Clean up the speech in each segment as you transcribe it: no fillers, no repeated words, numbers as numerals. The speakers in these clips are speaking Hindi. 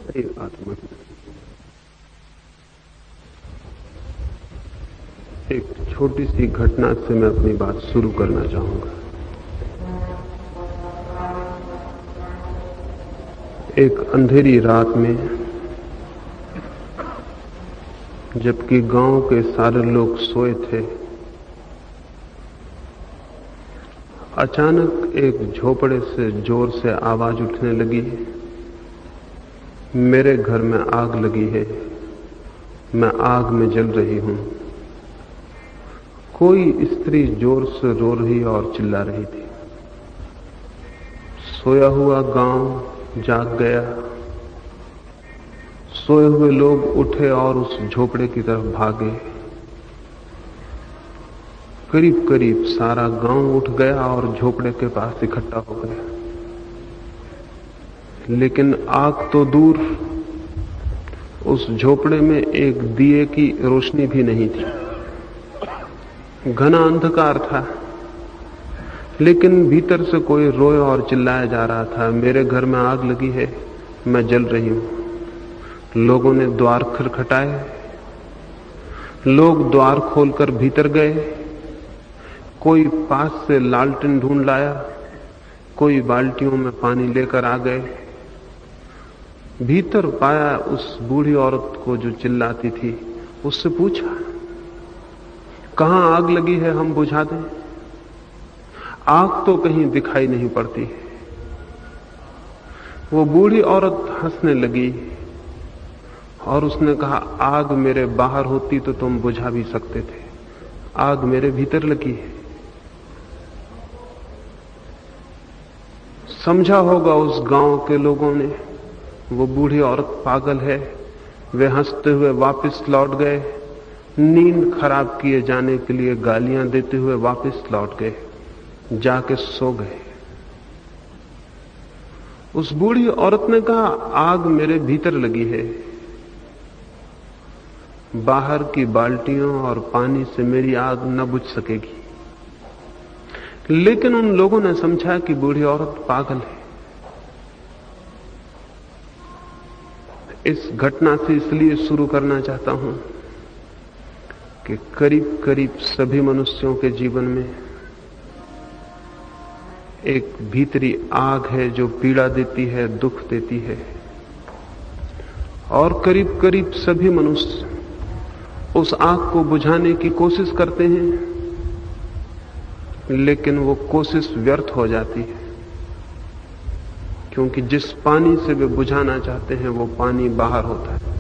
आत्मा एक छोटी सी घटना से मैं अपनी बात शुरू करना चाहूंगा। एक अंधेरी रात में, जबकि गांव के सारे लोग सोए थे, अचानक एक झोपड़े से जोर से आवाज उठने लगी, मेरे घर में आग लगी है, मैं आग में जल रही हूं। कोई स्त्री जोर से रो रही और चिल्ला रही थी। सोया हुआ गांव जाग गया। सोए हुए लोग उठे और उस झोपड़े की तरफ भागे। करीब करीब सारा गांव उठ गया और झोपड़े के पास इकट्ठा हो गया। लेकिन आग तो दूर, उस झोपड़े में एक दिए की रोशनी भी नहीं थी। घना अंधकार था, लेकिन भीतर से कोई रोए और चिल्लाया जा रहा था, मेरे घर में आग लगी है, मैं जल रही हूं। लोगों ने द्वार खटखटाए। लोग द्वार खोलकर भीतर गए। कोई पास से लालटेन ढूंढ लाया, कोई बाल्टियों में पानी लेकर आ गए। भीतर पाया उस बूढ़ी औरत को जो चिल्लाती थी। उससे पूछा, कहां आग लगी है, हम बुझा दें? आग तो कहीं दिखाई नहीं पड़ती। वो बूढ़ी औरत हंसने लगी और उसने कहा, आग मेरे बाहर होती तो तुम बुझा भी सकते थे, आग मेरे भीतर लगी है। समझा होगा उस गांव के लोगों ने, वो बूढ़ी औरत पागल है। वे हंसते हुए वापस लौट गए। नींद खराब किए जाने के लिए गालियां देते हुए वापस लौट गए, जाके सो गए। उस बूढ़ी औरत ने कहा, आग मेरे भीतर लगी है, बाहर की बाल्टियों और पानी से मेरी आग न बुझ सकेगी। लेकिन उन लोगों ने समझा कि बूढ़ी औरत पागल है। इस घटना से इसलिए शुरू करना चाहता हूं कि करीब करीब सभी मनुष्यों के जीवन में एक भीतरी आग है जो पीड़ा देती है, दुख देती है। और करीब करीब सभी मनुष्य उस आग को बुझाने की कोशिश करते हैं, लेकिन वो कोशिश व्यर्थ हो जाती है, क्योंकि जिस पानी से वे बुझाना चाहते हैं वो पानी बाहर होता है।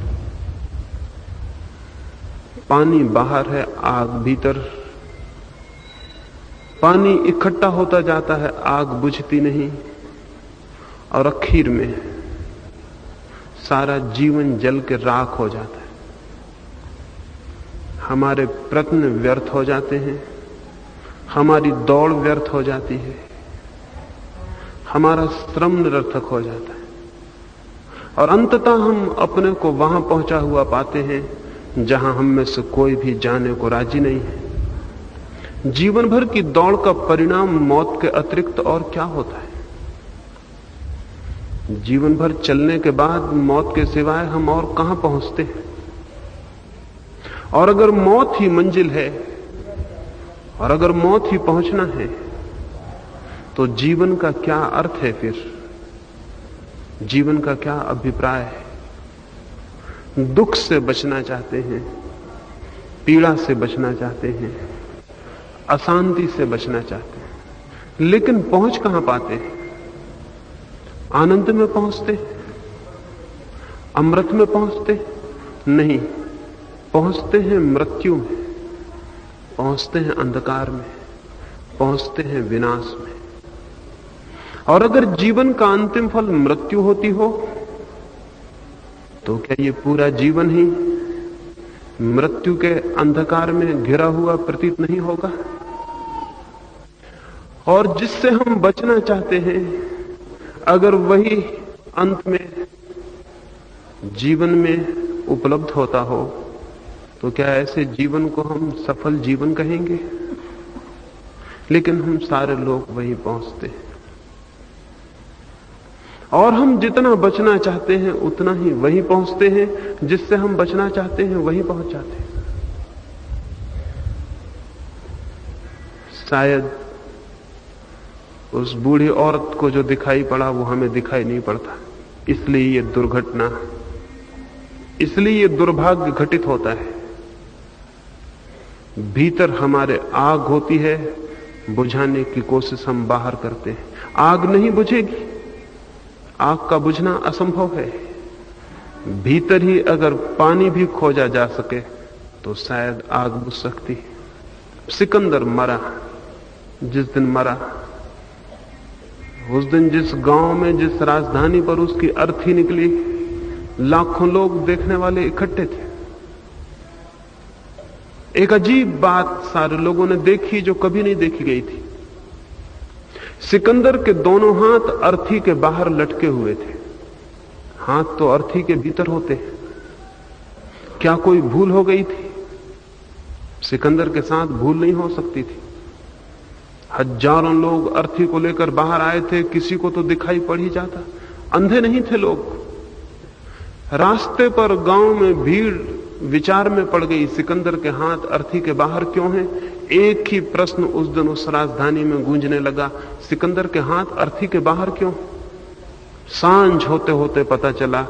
पानी बाहर है, आग भीतर। पानी इकट्ठा होता जाता है, आग बुझती नहीं, और आखिर में सारा जीवन जल के राख हो जाता है। हमारे प्रयत्न व्यर्थ हो जाते हैं, हमारी दौड़ व्यर्थ हो जाती है, हमारा श्रम निरर्थक हो जाता है, और अंततः हम अपने को वहां पहुंचा हुआ पाते हैं जहां हम में से कोई भी जाने को राजी नहीं है। जीवन भर की दौड़ का परिणाम मौत के अतिरिक्त और क्या होता है? जीवन भर चलने के बाद मौत के सिवाय हम और कहां पहुंचते हैं? और अगर मौत ही मंजिल है, और अगर मौत ही पहुंचना है, तो जीवन का क्या अर्थ है? फिर जीवन का क्या अभिप्राय है? दुख से बचना चाहते हैं, पीड़ा से बचना चाहते हैं, अशांति से बचना चाहते हैं, लेकिन पहुंच कहां पाते हैं? आनंद में पहुंचते? अमृत में पहुंचते? नहीं, पहुंचते हैं मृत्यु में, पहुंचते हैं अंधकार में, पहुंचते हैं विनाश में। और अगर जीवन का अंतिम फल मृत्यु होती हो, तो क्या ये पूरा जीवन ही मृत्यु के अंधकार में घिरा हुआ प्रतीत नहीं होगा? और जिससे हम बचना चाहते हैं, अगर वही अंत में जीवन में उपलब्ध होता हो, तो क्या ऐसे जीवन को हम सफल जीवन कहेंगे? लेकिन हम सारे लोग वहीं पहुंचते हैं। और हम जितना बचना चाहते हैं उतना ही वहीं पहुंचते हैं, जिससे हम बचना चाहते हैं वहीं पहुंच जाते हैं। शायद उस बूढ़ी औरत को जो दिखाई पड़ा वो हमें दिखाई नहीं पड़ता, इसलिए ये दुर्घटना, इसलिए ये दुर्भाग्य घटित होता है। भीतर हमारे आग होती है, बुझाने की कोशिश हम बाहर करते हैं, आग नहीं बुझेगी, आग का बुझना असंभव है। भीतर ही अगर पानी भी खोजा जा सके तो शायद आग बुझ सकती है। सिकंदर मरा, जिस दिन मरा उस दिन जिस गांव में, जिस राजधानी पर उसकी अर्थी निकली, लाखों लोग देखने वाले इकट्ठे थे। एक अजीब बात सारे लोगों ने देखी जो कभी नहीं देखी गई थी। सिकंदर के दोनों हाथ अर्थी के बाहर लटके हुए थे। हाथ तो अर्थी के भीतर होते हैं। क्या कोई भूल हो गई थी? सिकंदर के साथ भूल नहीं हो सकती थी। हजारों लोग अर्थी को लेकर बाहर आए थे, किसी को तो दिखाई पड़ ही जाता। अंधे नहीं थे लोग। रास्ते पर गांव में भीड़ विचार में पड़ गई, सिकंदर के हाथ अर्थी के बाहर क्यों हैं? एक ही प्रश्न उस दिन उस राजधानी में गूंजने लगा, सिकंदर के हाथ अर्थी के बाहर क्यों? सांझ होते होते पता चला,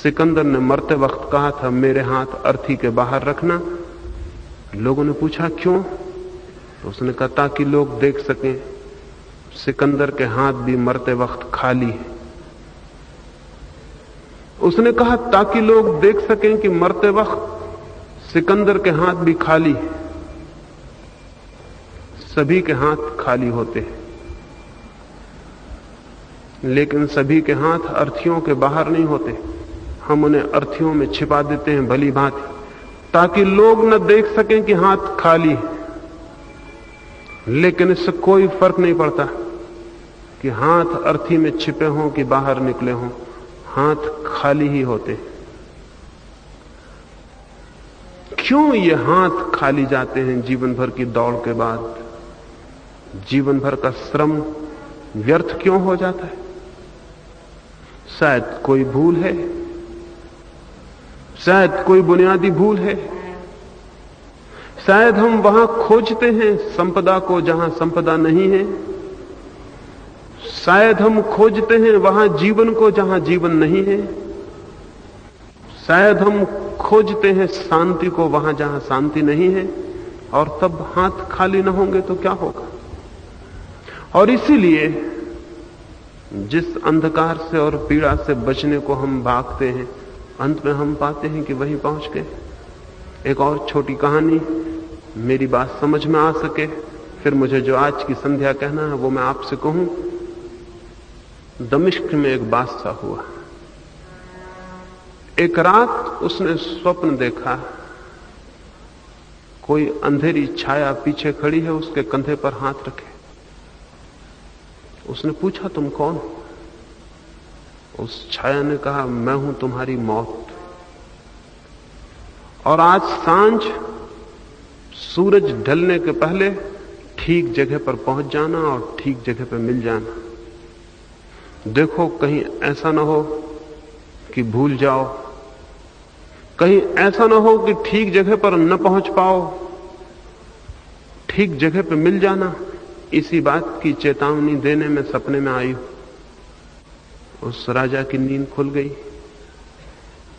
सिकंदर ने मरते वक्त कहा था मेरे हाथ अर्थी के बाहर रखना। लोगों ने पूछा क्यों? तो उसने कहा ताकि लोग देख सकें सिकंदर के हाथ भी मरते वक्त खाली है। उसने कहा ताकि लोग देख सकें कि मरते वक्त सिकंदर के हाथ भी खाली है। सभी के हाथ खाली होते हैं, लेकिन सभी के हाथ अर्थियों के बाहर नहीं होते। हम उन्हें अर्थियों में छिपा देते हैं भली भांति, ताकि लोग न देख सकें कि हाथ खाली है। लेकिन इससे कोई फर्क नहीं पड़ता कि हाथ अर्थी में छिपे हों कि बाहर निकले हों, हाथ खाली ही होते। क्यों ये हाथ खाली जाते हैं जीवन भर की दौड़ के बाद? जीवन भर का श्रम व्यर्थ क्यों हो जाता है? शायद कोई भूल है, शायद कोई बुनियादी भूल है। शायद हम वहां खोजते हैं संपदा को जहां संपदा नहीं है। शायद हम खोजते हैं वहां जीवन को जहां जीवन नहीं है। शायद हम खोजते हैं शांति को वहां जहां शांति नहीं है। और तब हाथ खाली न होंगे तो क्या होगा? और इसीलिए जिस अंधकार से और पीड़ा से बचने को हम भागते हैं, अंत में हम पाते हैं कि वहीं पहुंच गए। एक और छोटी कहानी, मेरी बात समझ में आ सके, फिर मुझे जो आज की संध्या कहना है वो मैं आपसे कहूं। दमिश्क में एक बादशाह हुआ। एक रात उसने स्वप्न देखा, कोई अंधेरी छाया पीछे खड़ी है, उसके कंधे पर हाथ रखे। उसने पूछा तुम कौन हो? उस छाया ने कहा मैं हूं तुम्हारी मौत, और आज सांझ सूरज ढलने के पहले ठीक जगह पर पहुंच जाना और ठीक जगह पर मिल जाना। देखो कहीं ऐसा ना हो कि भूल जाओ, कहीं ऐसा ना हो कि ठीक जगह पर न पहुंच पाओ। ठीक जगह पर मिल जाना, इसी बात की चेतावनी देने में सपने में आई। उस राजा की नींद खुल गई।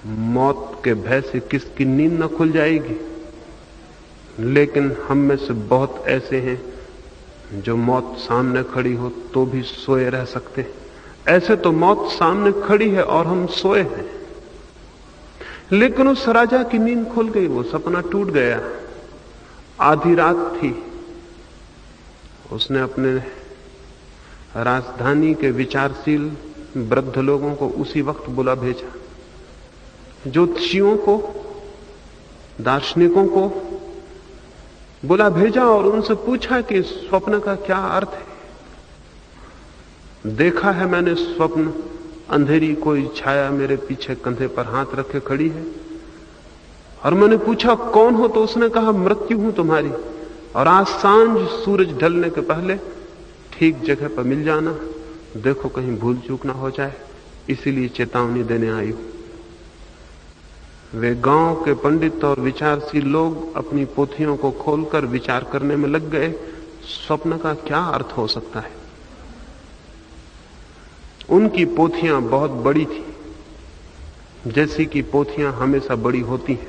मौत के भय से किसकी नींद न खुल जाएगी? लेकिन हम में से बहुत ऐसे हैं जो मौत सामने खड़ी हो तो भी सोए रह सकते हैं। ऐसे तो मौत सामने खड़ी है और हम सोए हैं। लेकिन उस राजा की नींद खुल गई, वो सपना टूट गया। आधी रात थी। उसने अपने राजधानी के विचारशील वृद्ध लोगों को उसी वक्त बुला भेजा, ज्योतिषियों को, दार्शनिकों को बुला भेजा और उनसे पूछा कि स्वप्न का क्या अर्थ है। देखा है मैंने स्वप्न, अंधेरी कोई छाया मेरे पीछे कंधे पर हाथ रखे खड़ी है। और मैंने पूछा कौन हो? तो उसने कहा मृत्यु हूं तुम्हारी, और आज सांझ सूरज ढलने के पहले ठीक जगह पर मिल जाना। देखो कहीं भूल चूक ना हो जाए। इसीलिए चेतावनी देने आई हूं। वे गांव के पंडित और विचारशील लोग अपनी पोथियों को खोलकर विचार करने में लग गए, स्वप्न का क्या अर्थ हो सकता है। उनकी पोथियां बहुत बड़ी थी, जैसी कि पोथियां हमेशा बड़ी होती हैं।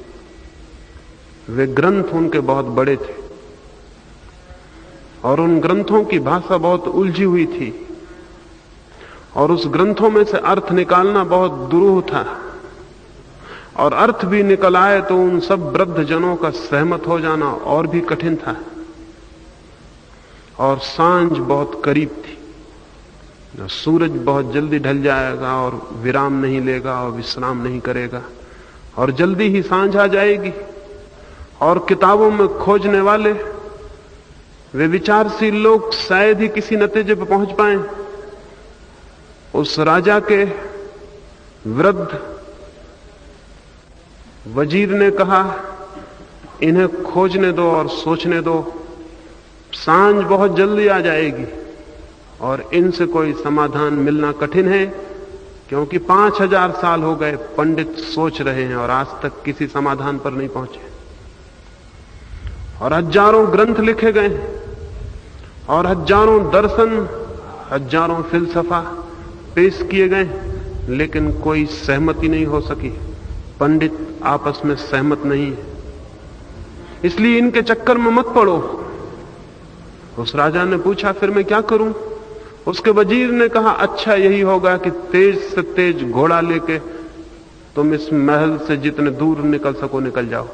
वे ग्रंथ उनके बहुत बड़े थे और उन ग्रंथों की भाषा बहुत उलझी हुई थी और उस ग्रंथों में से अर्थ निकालना बहुत दुरूह था, और अर्थ भी निकल आए तो उन सब वृद्ध जनों का सहमत हो जाना और भी कठिन था। और सांझ बहुत करीब थी, सूरज बहुत जल्दी ढल जाएगा और विराम नहीं लेगा और विश्राम नहीं करेगा, और जल्दी ही सांझ आ जाएगी। और किताबों में खोजने वाले वे विचारशील लोग शायद ही किसी नतीजे पर पहुंच पाए। उस राजा के वृद्ध वजीर ने कहा, इन्हें खोजने दो और सोचने दो, सांझ बहुत जल्दी आ जाएगी और इनसे कोई समाधान मिलना कठिन है, क्योंकि 5000 साल हो गए पंडित सोच रहे हैं और आज तक किसी समाधान पर नहीं पहुंचे। और हजारों ग्रंथ लिखे गए और हजारों दर्शन, हजारों फिलसफा पेश किए गए, लेकिन कोई सहमति नहीं हो सकी। पंडित आपस में सहमत नहीं है, इसलिए इनके चक्कर में मत पड़ो। उस राजा ने पूछा, फिर मैं क्या करूं? उसके वजीर ने कहा, अच्छा यही होगा कि तेज से तेज घोड़ा लेके तुम इस महल से जितने दूर निकल सको निकल जाओ।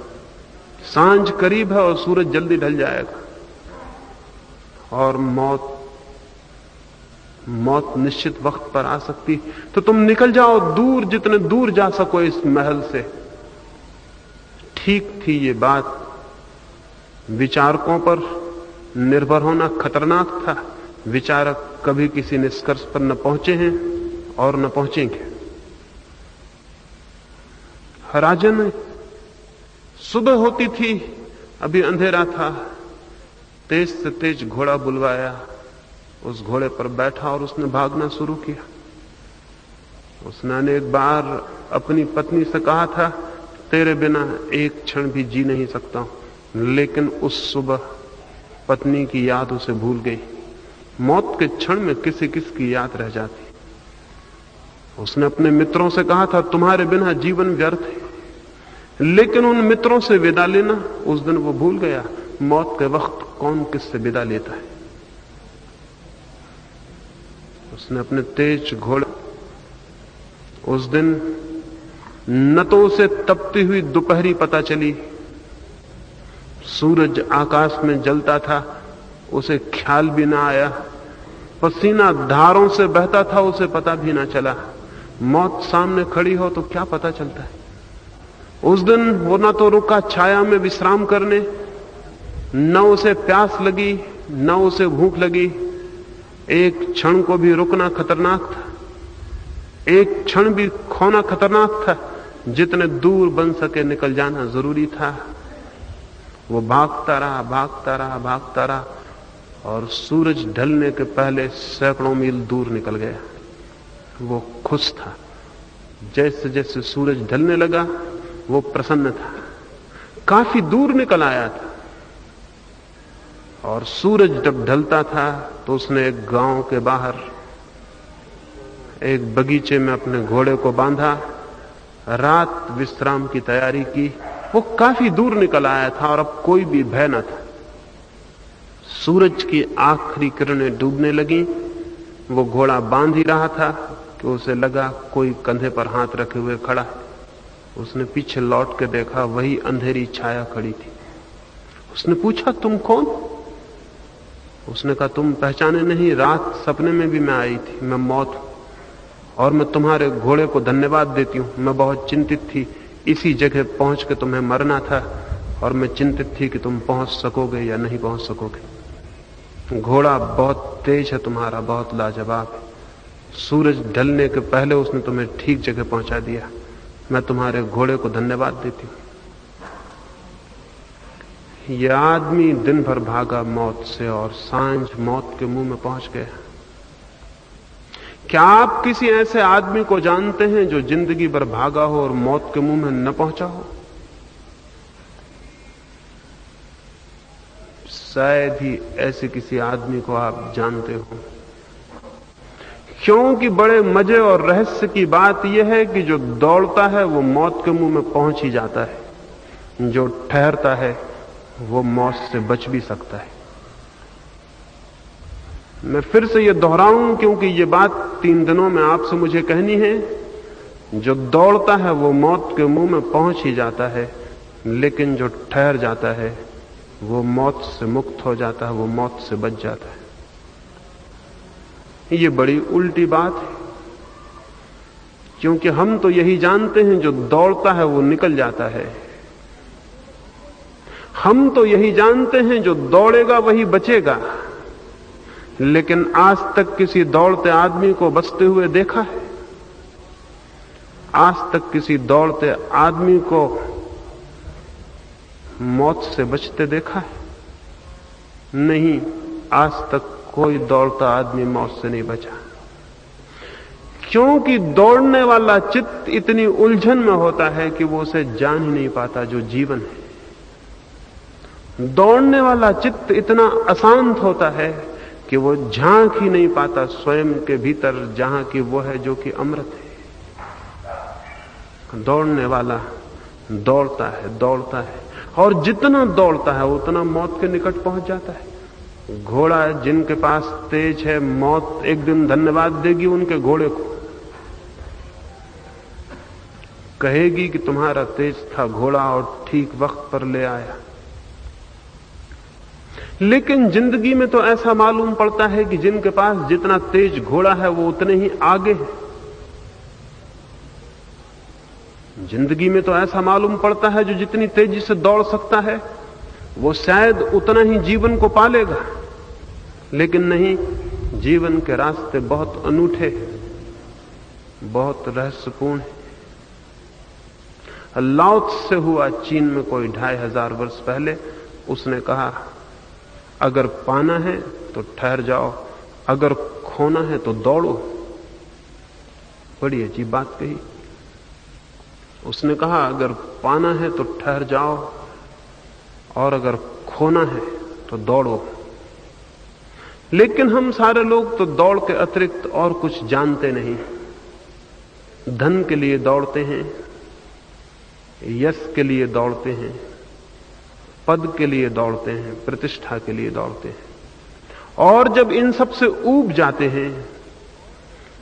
सांझ करीब है और सूरज जल्दी ढल जाएगा और मौत निश्चित वक्त पर आ सकती, तो तुम निकल जाओ दूर, जितने दूर जा सको इस महल से। ठीक थी ये बात, विचारकों पर निर्भर होना खतरनाक था। विचारक कभी किसी निष्कर्ष पर न पहुंचे हैं और न पहुंचेंगे। राजन, सुबह होती थी, अभी अंधेरा था, तेज से तेज घोड़ा बुलवाया, उस घोड़े पर बैठा और उसने भागना शुरू किया। उसने अनेक बार अपनी पत्नी से कहा था, तेरे बिना एक क्षण भी जी नहीं सकता हूं, लेकिन उस सुबह पत्नी की याद उसे भूल गई। मौत के क्षण में किसी किस की याद रह जाती। उसने अपने मित्रों से कहा था, तुम्हारे बिना जीवन व्यर्थ है, लेकिन उन मित्रों से विदा लेना उस दिन वो भूल गया। मौत के वक्त कौन किससे विदा लेता है? उसने अपने तेज घोड़े, उस दिन न तो उसे तपती हुई दोपहरी पता चली, सूरज आकाश में जलता था, उसे ख्याल भी ना आया, पसीना धारों से बहता था, उसे पता भी ना चला। मौत सामने खड़ी हो तो क्या पता चलता है? उस दिन वो ना तो रुका छाया में विश्राम करने, न उसे प्यास लगी, न उसे भूख लगी। एक क्षण को भी रुकना खतरनाक था, एक क्षण भी खोना खतरनाक था। जितने दूर बन सके निकल जाना जरूरी था। वो भागता रहा, भागता रहा, भागता रहा, और सूरज ढलने के पहले सैकड़ों मील दूर निकल गया। वो खुश था। जैसे जैसे सूरज ढलने लगा वो प्रसन्न था। काफी दूर निकल आया था, और सूरज जब ढलता था तो उसने एक गांव के बाहर एक बगीचे में अपने घोड़े को बांधा, रात विश्राम की तैयारी की। वो काफी दूर निकल आया था और अब कोई भी भय न था। सूरज की आखिरी किरणें डूबने लगी। वो घोड़ा बांध ही रहा था कि उसे लगा कोई कंधे पर हाथ रखे हुए खड़ा है। उसने पीछे लौट के देखा, वही अंधेरी छाया खड़ी थी। उसने पूछा, तुम कौन? उसने कहा, तुम पहचाने नहीं, रात सपने में भी मैं आई थी। मैं मौत हूं और मैं तुम्हारे घोड़े को धन्यवाद देती हूं। मैं बहुत चिंतित थी, इसी जगह पहुंच के तुम्हें मरना था, और मैं चिंतित थी कि तुम पहुंच सकोगे या नहीं पहुंच सकोगे। घोड़ा बहुत तेज है तुम्हारा, बहुत लाजवाब है। सूरज ढलने के पहले उसने तुम्हें ठीक जगह पहुंचा दिया। मैं तुम्हारे घोड़े को धन्यवाद देती हूं। यह आदमी दिन भर भागा मौत से और सांझ मौत के मुंह में पहुंच गया। क्या आप किसी ऐसे आदमी को जानते हैं जो जिंदगी भर भागा हो और मौत के मुंह में न पहुंचा हो? शायद ही ऐसे किसी आदमी को आप जानते हो। क्योंकि बड़े मजे और रहस्य की बात यह है कि जो दौड़ता है वो मौत के मुंह में पहुंच ही जाता है, जो ठहरता है वो मौत से बच भी सकता है। मैं फिर से यह दोहराऊं क्योंकि ये बात 3 दिनों में आपसे मुझे कहनी है। जो दौड़ता है वो मौत के मुंह में पहुंच ही जाता है, लेकिन जो ठहर जाता है वो मौत से मुक्त हो जाता है, वो मौत से बच जाता है। ये बड़ी उल्टी बात है, क्योंकि हम तो यही जानते हैं जो दौड़ता है वो निकल जाता है। हम तो यही जानते हैं जो दौड़ेगा वही बचेगा, लेकिन आज तक किसी दौड़ते आदमी को बचते हुए देखा है? आज तक किसी दौड़ते आदमी को मौत से बचते देखा है? नहीं, आज तक कोई दौड़ता आदमी मौत से नहीं बचा। क्योंकि दौड़ने वाला चित्त इतनी उलझन में होता है कि वो उसे जान ही नहीं पाता जो जीवन है। दौड़ने वाला चित्त इतना अशांत होता है कि वो झांक ही नहीं पाता स्वयं के भीतर, जहां की वो है जो कि अमृत है। दौड़ने वाला दौड़ता है और जितना दौड़ता है उतना मौत के निकट पहुंच जाता है। घोड़ा जिनके पास तेज है, मौत एक दिन धन्यवाद देगी उनके घोड़े को, कहेगी कि तुम्हारा तेज था घोड़ा और ठीक वक्त पर ले आया। लेकिन जिंदगी में तो ऐसा मालूम पड़ता है कि जिनके पास जितना तेज घोड़ा है वो उतने ही आगे है। जिंदगी में तो ऐसा मालूम पड़ता है जो जितनी तेजी से दौड़ सकता है वो शायद उतना ही जीवन को पालेगा। लेकिन नहीं, जीवन के रास्ते बहुत अनूठे, बहुत रहस्यपूर्ण है। लाओ त्से हुआ चीन में कोई 2500 वर्ष पहले। उसने कहा, अगर पाना है तो ठहर जाओ, अगर खोना है तो दौड़ो। बड़ी अजीब बात कही। उसने कहा, अगर पाना है तो ठहर जाओ और अगर खोना है तो दौड़ो। लेकिन हम सारे लोग तो दौड़ के अतिरिक्त और कुछ जानते नहीं। धन के लिए दौड़ते हैं, यश के लिए दौड़ते हैं, पद के लिए दौड़ते हैं, प्रतिष्ठा के लिए दौड़ते हैं। और जब इन सब से ऊब जाते हैं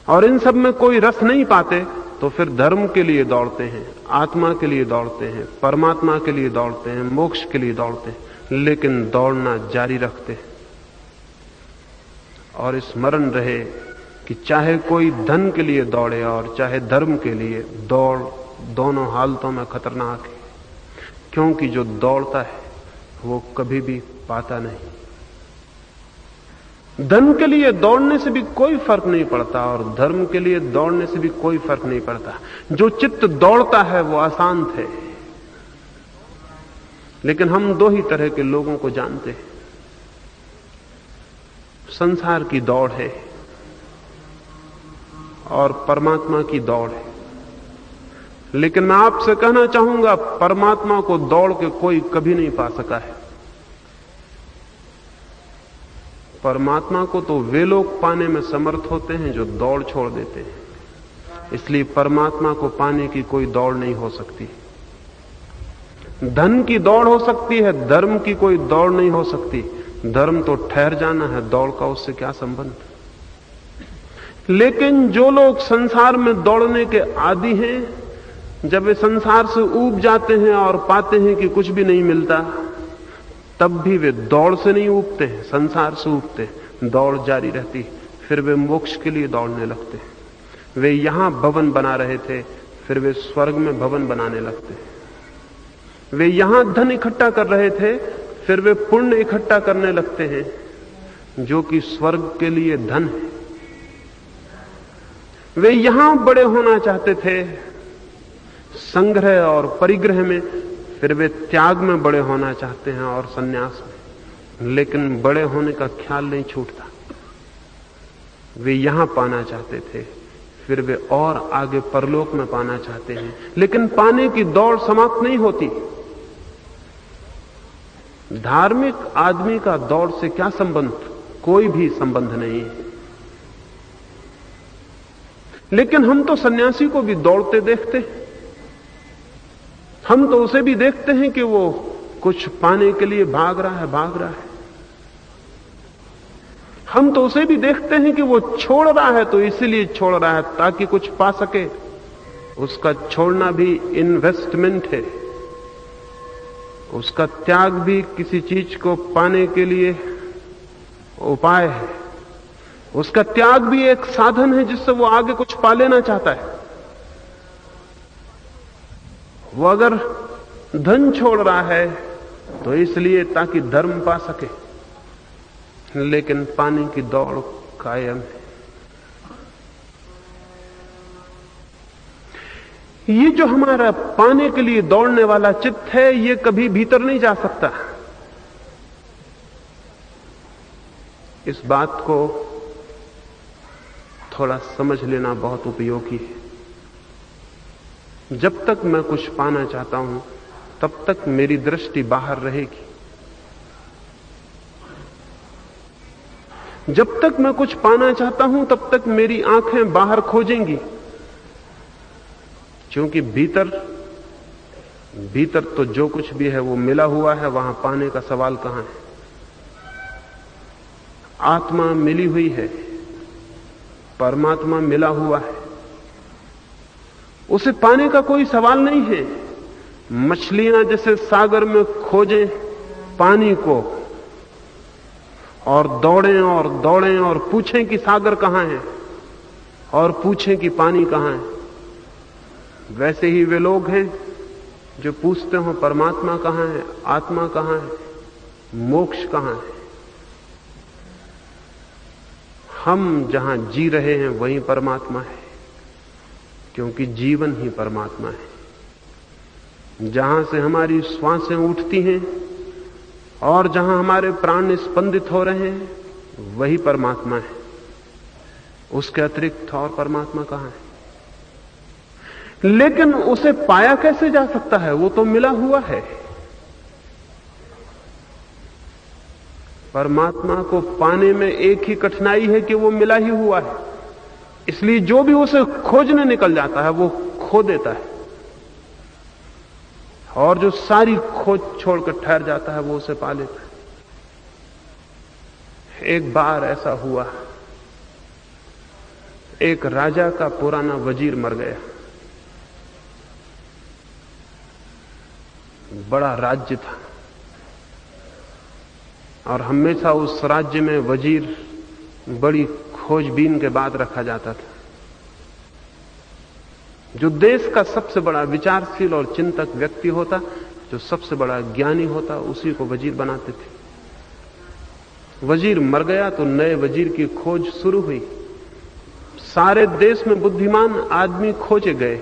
और इन सब में कोई रस नहीं पाते तो फिर धर्म के लिए दौड़ते हैं, आत्मा के लिए दौड़ते हैं, परमात्मा के लिए दौड़ते हैं, मोक्ष के लिए दौड़ते हैं। लेकिन दौड़ना जारी रखते हैं। और स्मरण रहे कि चाहे कोई धन के लिए दौड़े और चाहे धर्म के लिए, दौड़ दोनों हालतों में खतरनाक है। क्योंकि जो दौड़ता है वो कभी भी पाता नहीं। धन के लिए दौड़ने से भी कोई फर्क नहीं पड़ता और धर्म के लिए दौड़ने से भी कोई फर्क नहीं पड़ता। जो चित्त दौड़ता है वो अशांत है। लेकिन हम 2 ही तरह के लोगों को जानते हैं। संसार की दौड़ है और परमात्मा की दौड़ है। लेकिन मैं आपसे कहना चाहूंगा, परमात्मा को दौड़ के कोई कभी नहीं पा सका है। परमात्मा को तो वे लोग पाने में समर्थ होते हैं जो दौड़ छोड़ देते हैं। इसलिए परमात्मा को पाने की कोई दौड़ नहीं हो सकती। धन की दौड़ हो सकती है, धर्म की कोई दौड़ नहीं हो सकती। धर्म तो ठहर जाना है, दौड़ का उससे क्या संबंध। लेकिन जो लोग संसार में दौड़ने के आदी हैं, जब वे संसार से ऊब जाते हैं और पाते हैं कि कुछ भी नहीं मिलता, तब भी वे दौड़ से नहीं ऊबते हैं, संसार से ऊबते हैं। दौड़ जारी रहती, फिर वे मोक्ष के लिए दौड़ने लगते हैं। वे यहां भवन बना रहे थे, फिर वे स्वर्ग में भवन बनाने लगते हैं। वे यहां धन इकट्ठा कर रहे थे, फिर वे पुण्य इकट्ठा करने लगते हैं जो कि स्वर्ग के लिए धन है। वे यहां बड़े होना चाहते थे संग्रह और परिग्रह में, फिर वे त्याग में बड़े होना चाहते हैं और सन्यास में। लेकिन बड़े होने का ख्याल नहीं छूटता। वे यहां पाना चाहते थे, फिर वे और आगे परलोक में पाना चाहते हैं। लेकिन पाने की दौड़ समाप्त नहीं होती। धार्मिक आदमी का दौड़ से क्या संबंध? कोई भी संबंध नहीं है। लेकिन हम तो सन्यासी को भी दौड़ते देखते हैं। हम तो उसे भी देखते हैं कि वो कुछ पाने के लिए भाग रहा है। हम तो उसे भी देखते हैं कि वो छोड़ रहा है तो इसलिए छोड़ रहा है ताकि कुछ पा सके। उसका छोड़ना भी इन्वेस्टमेंट है। उसका त्याग भी किसी चीज को पाने के लिए उपाय है। उसका त्याग भी एक साधन है जिससे वो आगे कुछ पा लेना चाहता है। वो अगर धन छोड़ रहा है तो इसलिए ताकि धर्म पा सके, लेकिन पाने की दौड़ कायम है। ये जो हमारा पाने के लिए दौड़ने वाला चित्त है, ये कभी भीतर नहीं जा सकता। इस बात को थोड़ा समझ लेना बहुत उपयोगी है। जब तक मैं कुछ पाना चाहता हूं तब तक मेरी दृष्टि बाहर रहेगी। जब तक मैं कुछ पाना चाहता हूं तब तक मेरी आंखें बाहर खोजेंगी, क्योंकि भीतर तो जो कुछ भी है वो मिला हुआ है। वहां पाने का सवाल कहां है? आत्मा मिली हुई है, परमात्मा मिला हुआ है, उसे पाने का कोई सवाल नहीं है। मछलियां जैसे सागर में खोजें पानी को और दौड़ें और पूछें कि सागर कहां है और पूछें कि पानी कहां है, वैसे ही वे लोग हैं जो पूछते हो परमात्मा कहां है, आत्मा कहां है, मोक्ष कहां है। हम जहां जी रहे हैं वहीं परमात्मा है, क्योंकि जीवन ही परमात्मा है। जहां से हमारी श्वासें उठती हैं और जहां हमारे प्राण स्पंदित हो रहे हैं वही परमात्मा है। उसके अतिरिक्त और परमात्मा कहां है? लेकिन उसे पाया कैसे जा सकता है? वो तो मिला हुआ है। परमात्मा को पाने में एक ही कठिनाई है कि वो मिला ही हुआ है, इसलिए जो भी उसे खोजने निकल जाता है वो खो देता है, और जो सारी खोज छोड़कर ठहर जाता है वो उसे पा लेता है। एक बार ऐसा हुआ, एक राजा का पुराना वजीर मर गया। बड़ा राज्य था और हमेशा उस राज्य में वजीर बड़ी खोजबीन के बाद रखा जाता था। जो देश का सबसे बड़ा विचारशील और चिंतक व्यक्ति होता, जो सबसे बड़ा ज्ञानी होता, उसी को वजीर बनाते थे। वजीर मर गया तो नए वजीर की खोज शुरू हुई। सारे देश में बुद्धिमान आदमी खोजे गए,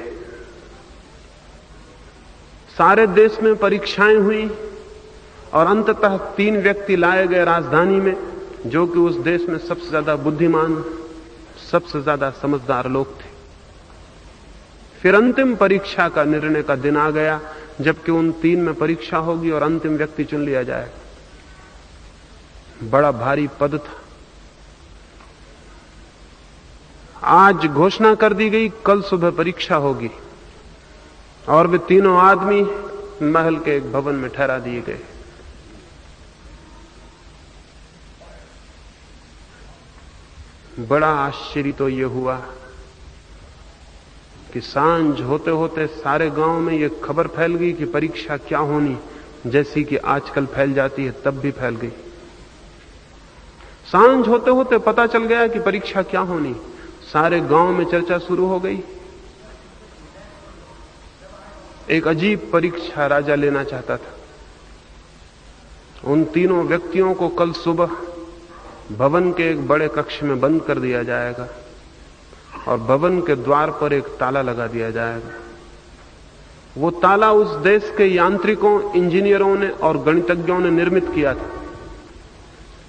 सारे देश में परीक्षाएं हुई और अंततः 3 व्यक्ति लाए गए राजधानी में, जो कि उस देश में सबसे ज्यादा बुद्धिमान, सबसे ज्यादा समझदार लोग थे। फिर अंतिम परीक्षा का निर्णय का दिन आ गया, जबकि उन 3 में परीक्षा होगी और अंतिम व्यक्ति चुन लिया जाए। बड़ा भारी पद था। आज घोषणा कर दी गई कल सुबह परीक्षा होगी, और वे तीनों आदमी महल के एक भवन में ठहरा दिए गए। बड़ा आश्चर्य तो यह हुआ कि सांझ होते होते सारे गांव में यह खबर फैल गई कि परीक्षा क्या होनी, जैसी कि आजकल फैल जाती है तब भी फैल गई। सांझ होते होते पता चल गया कि परीक्षा क्या होनी। सारे गांव में चर्चा शुरू हो गई। एक अजीब परीक्षा राजा लेना चाहता था। उन तीनों व्यक्तियों को कल सुबह भवन के एक बड़े कक्ष में बंद कर दिया जाएगा और भवन के द्वार पर एक ताला लगा दिया जाएगा। वो ताला उस देश के यांत्रिकों, इंजीनियरों ने और गणितज्ञों ने निर्मित किया था।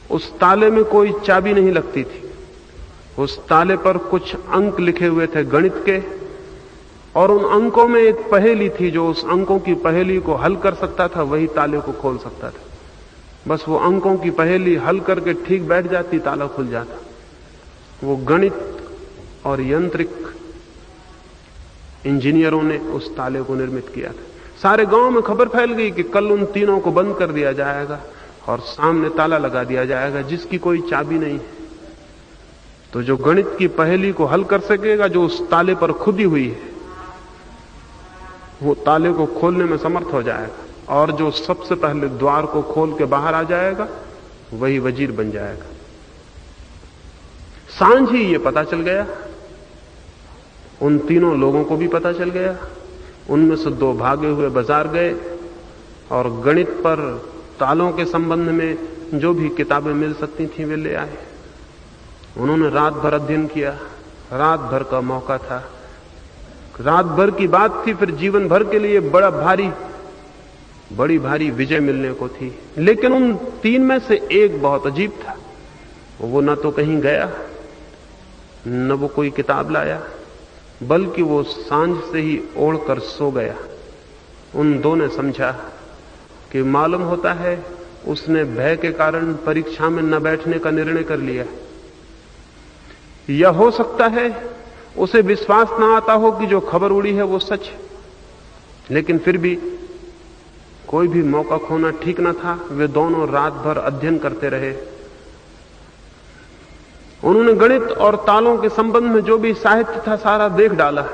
उस ताले में कोई चाबी नहीं लगती थी। उस ताले पर कुछ अंक लिखे हुए थे गणित के, और उन अंकों में एक पहेली थी। जो उस अंकों की पहेली को हल कर सकता था वही ताले को खोल सकता था। बस वो अंकों की पहेली हल करके ठीक बैठ जाती, ताला खुल जाता। वो गणित और यांत्रिक इंजीनियरों ने उस ताले को निर्मित किया था। सारे गांव में खबर फैल गई कि कल उन तीनों को बंद कर दिया जाएगा और सामने ताला लगा दिया जाएगा जिसकी कोई चाबी नहीं है। तो जो गणित की पहेली को हल कर सकेगा, जो उस ताले पर खुदी हुई है, वो ताले को खोलने में समर्थ हो जाएगा, और जो सबसे पहले द्वार को खोल के बाहर आ जाएगा वही वजीर बन जाएगा। सांझ ही ये पता चल गया, उन तीनों लोगों को भी पता चल गया। उनमें से दो भागे हुए बाजार गए और गणित पर तालों के संबंध में जो भी किताबें मिल सकती थी वे ले आए। उन्होंने रात भर अध्ययन किया, रात भर का मौका था, रात भर की बात थी, फिर जीवन भर के लिए बड़ी भारी विजय मिलने को थी। लेकिन उन तीन में से एक बहुत अजीब था। वो न तो कहीं गया, न वो कोई किताब लाया, बल्कि वो सांझ से ही ओढ़कर सो गया। उन दो ने समझा कि मालूम होता है उसने भय के कारण परीक्षा में न बैठने का निर्णय कर लिया, या हो सकता है उसे विश्वास ना आता हो कि जो खबर उड़ी है वो सच है। लेकिन फिर भी कोई भी मौका खोना ठीक ना था। वे दोनों रात भर अध्ययन करते रहे। उन्होंने गणित और तालों के संबंध में जो भी साहित्य था सारा देख डाला।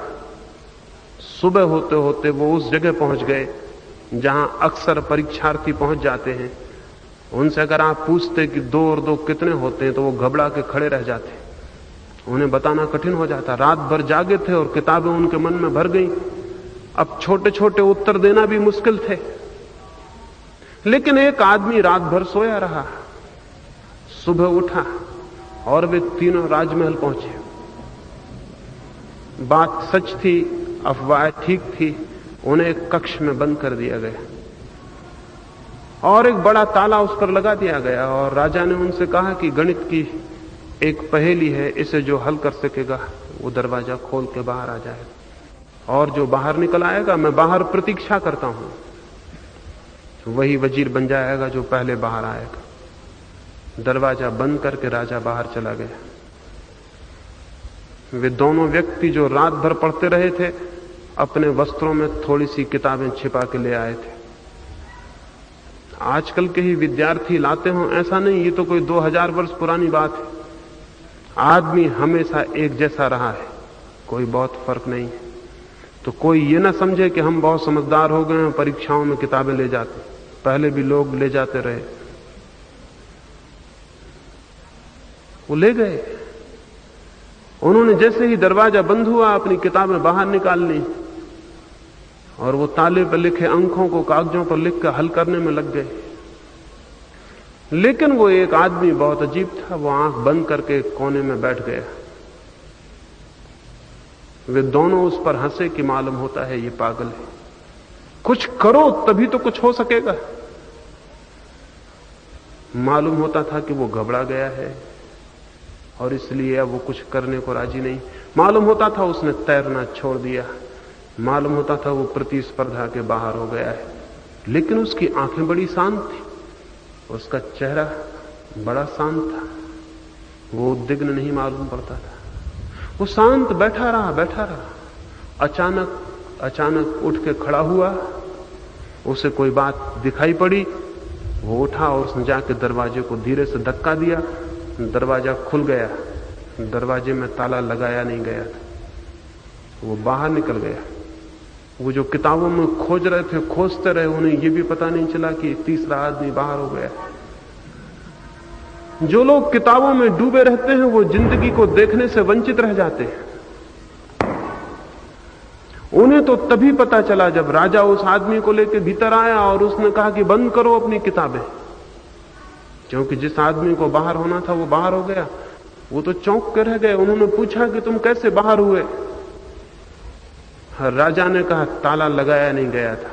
सुबह होते होते वो उस जगह पहुंच गए जहां अक्सर परीक्षार्थी पहुंच जाते हैं। उनसे अगर आप पूछते कि 2 और 2 कितने होते हैं तो वो घबरा के खड़े रह जाते, उन्हें बताना कठिन हो जाता। रात भर जागे थे और किताबें उनके मन में भर गई। अब छोटे छोटे उत्तर देना भी मुश्किल थे। लेकिन एक आदमी रात भर सोया रहा, सुबह उठा और वे तीनों राजमहल पहुंचे। बात सच थी, अफवाह ठीक थी। उन्हें एक कक्ष में बंद कर दिया गया और एक बड़ा ताला उस पर लगा दिया गया, और राजा ने उनसे कहा कि गणित की एक पहेली है, इसे जो हल कर सकेगा वो दरवाजा खोल के बाहर आ जाएगा, और जो बाहर निकल आएगा मैं बाहर प्रतीक्षा करता हूं, वही वजीर बन जाएगा जो पहले बाहर आएगा। दरवाजा बंद करके राजा बाहर चला गया। वे दोनों व्यक्ति जो रात भर पढ़ते रहे थे अपने वस्त्रों में थोड़ी सी किताबें छिपा के ले आए थे। आजकल के ही विद्यार्थी लाते हों ऐसा नहीं, ये तो कोई 2000 वर्ष पुरानी बात है। आदमी हमेशा एक जैसा रहा है, कोई बहुत फर्क नहीं है। तो कोई ये ना समझे कि हम बहुत समझदार हो गए हैं, परीक्षाओं में किताबें ले जाते, पहले भी लोग ले जाते रहे। वो ले गए। उन्होंने जैसे ही दरवाजा बंद हुआ अपनी किताबें बाहर निकाल ली और वो ताले पर लिखे अंकों को कागजों पर लिखकर हल करने में लग गए। लेकिन वो एक आदमी बहुत अजीब था, वो आंख बंद करके कोने में बैठ गया। वे दोनों उस पर हंसे कि मालूम होता है ये पागल है, कुछ करो तभी तो कुछ हो सकेगा। मालूम होता था कि वो घबरा गया है और इसलिए अब वो कुछ करने को राजी नहीं। मालूम होता था उसने तैरना छोड़ दिया, मालूम होता था वो प्रतिस्पर्धा के बाहर हो गया है। लेकिन उसकी आंखें बड़ी शांत थी, उसका चेहरा बड़ा शांत था, वो उद्विग्न नहीं मालूम पड़ता था। वो शांत बैठा रहा। अचानक उठ के खड़ा हुआ, उसे कोई बात दिखाई पड़ी। वो उठा और उसने जाके दरवाजे को धीरे से धक्का दिया। दरवाजा खुल गया। दरवाजे में ताला लगाया नहीं गया था। वो बाहर निकल गया। वो जो किताबों में खोज रहे थे खोजते रहे, उन्हें ये भी पता नहीं चला कि तीसरा आदमी बाहर हो गया। जो लोग किताबों में डूबे रहते हैं वो जिंदगी को देखने से वंचित रह जाते हैं। उन्हें तो तभी पता चला जब राजा उस आदमी को लेकर भीतर आया और उसने कहा कि बंद करो अपनी किताबें, क्योंकि जिस आदमी को बाहर होना था वो बाहर हो गया। वो तो चौंक कर रह गए। उन्होंने पूछा कि तुम कैसे बाहर हुए? राजा ने कहा ताला लगाया नहीं गया था,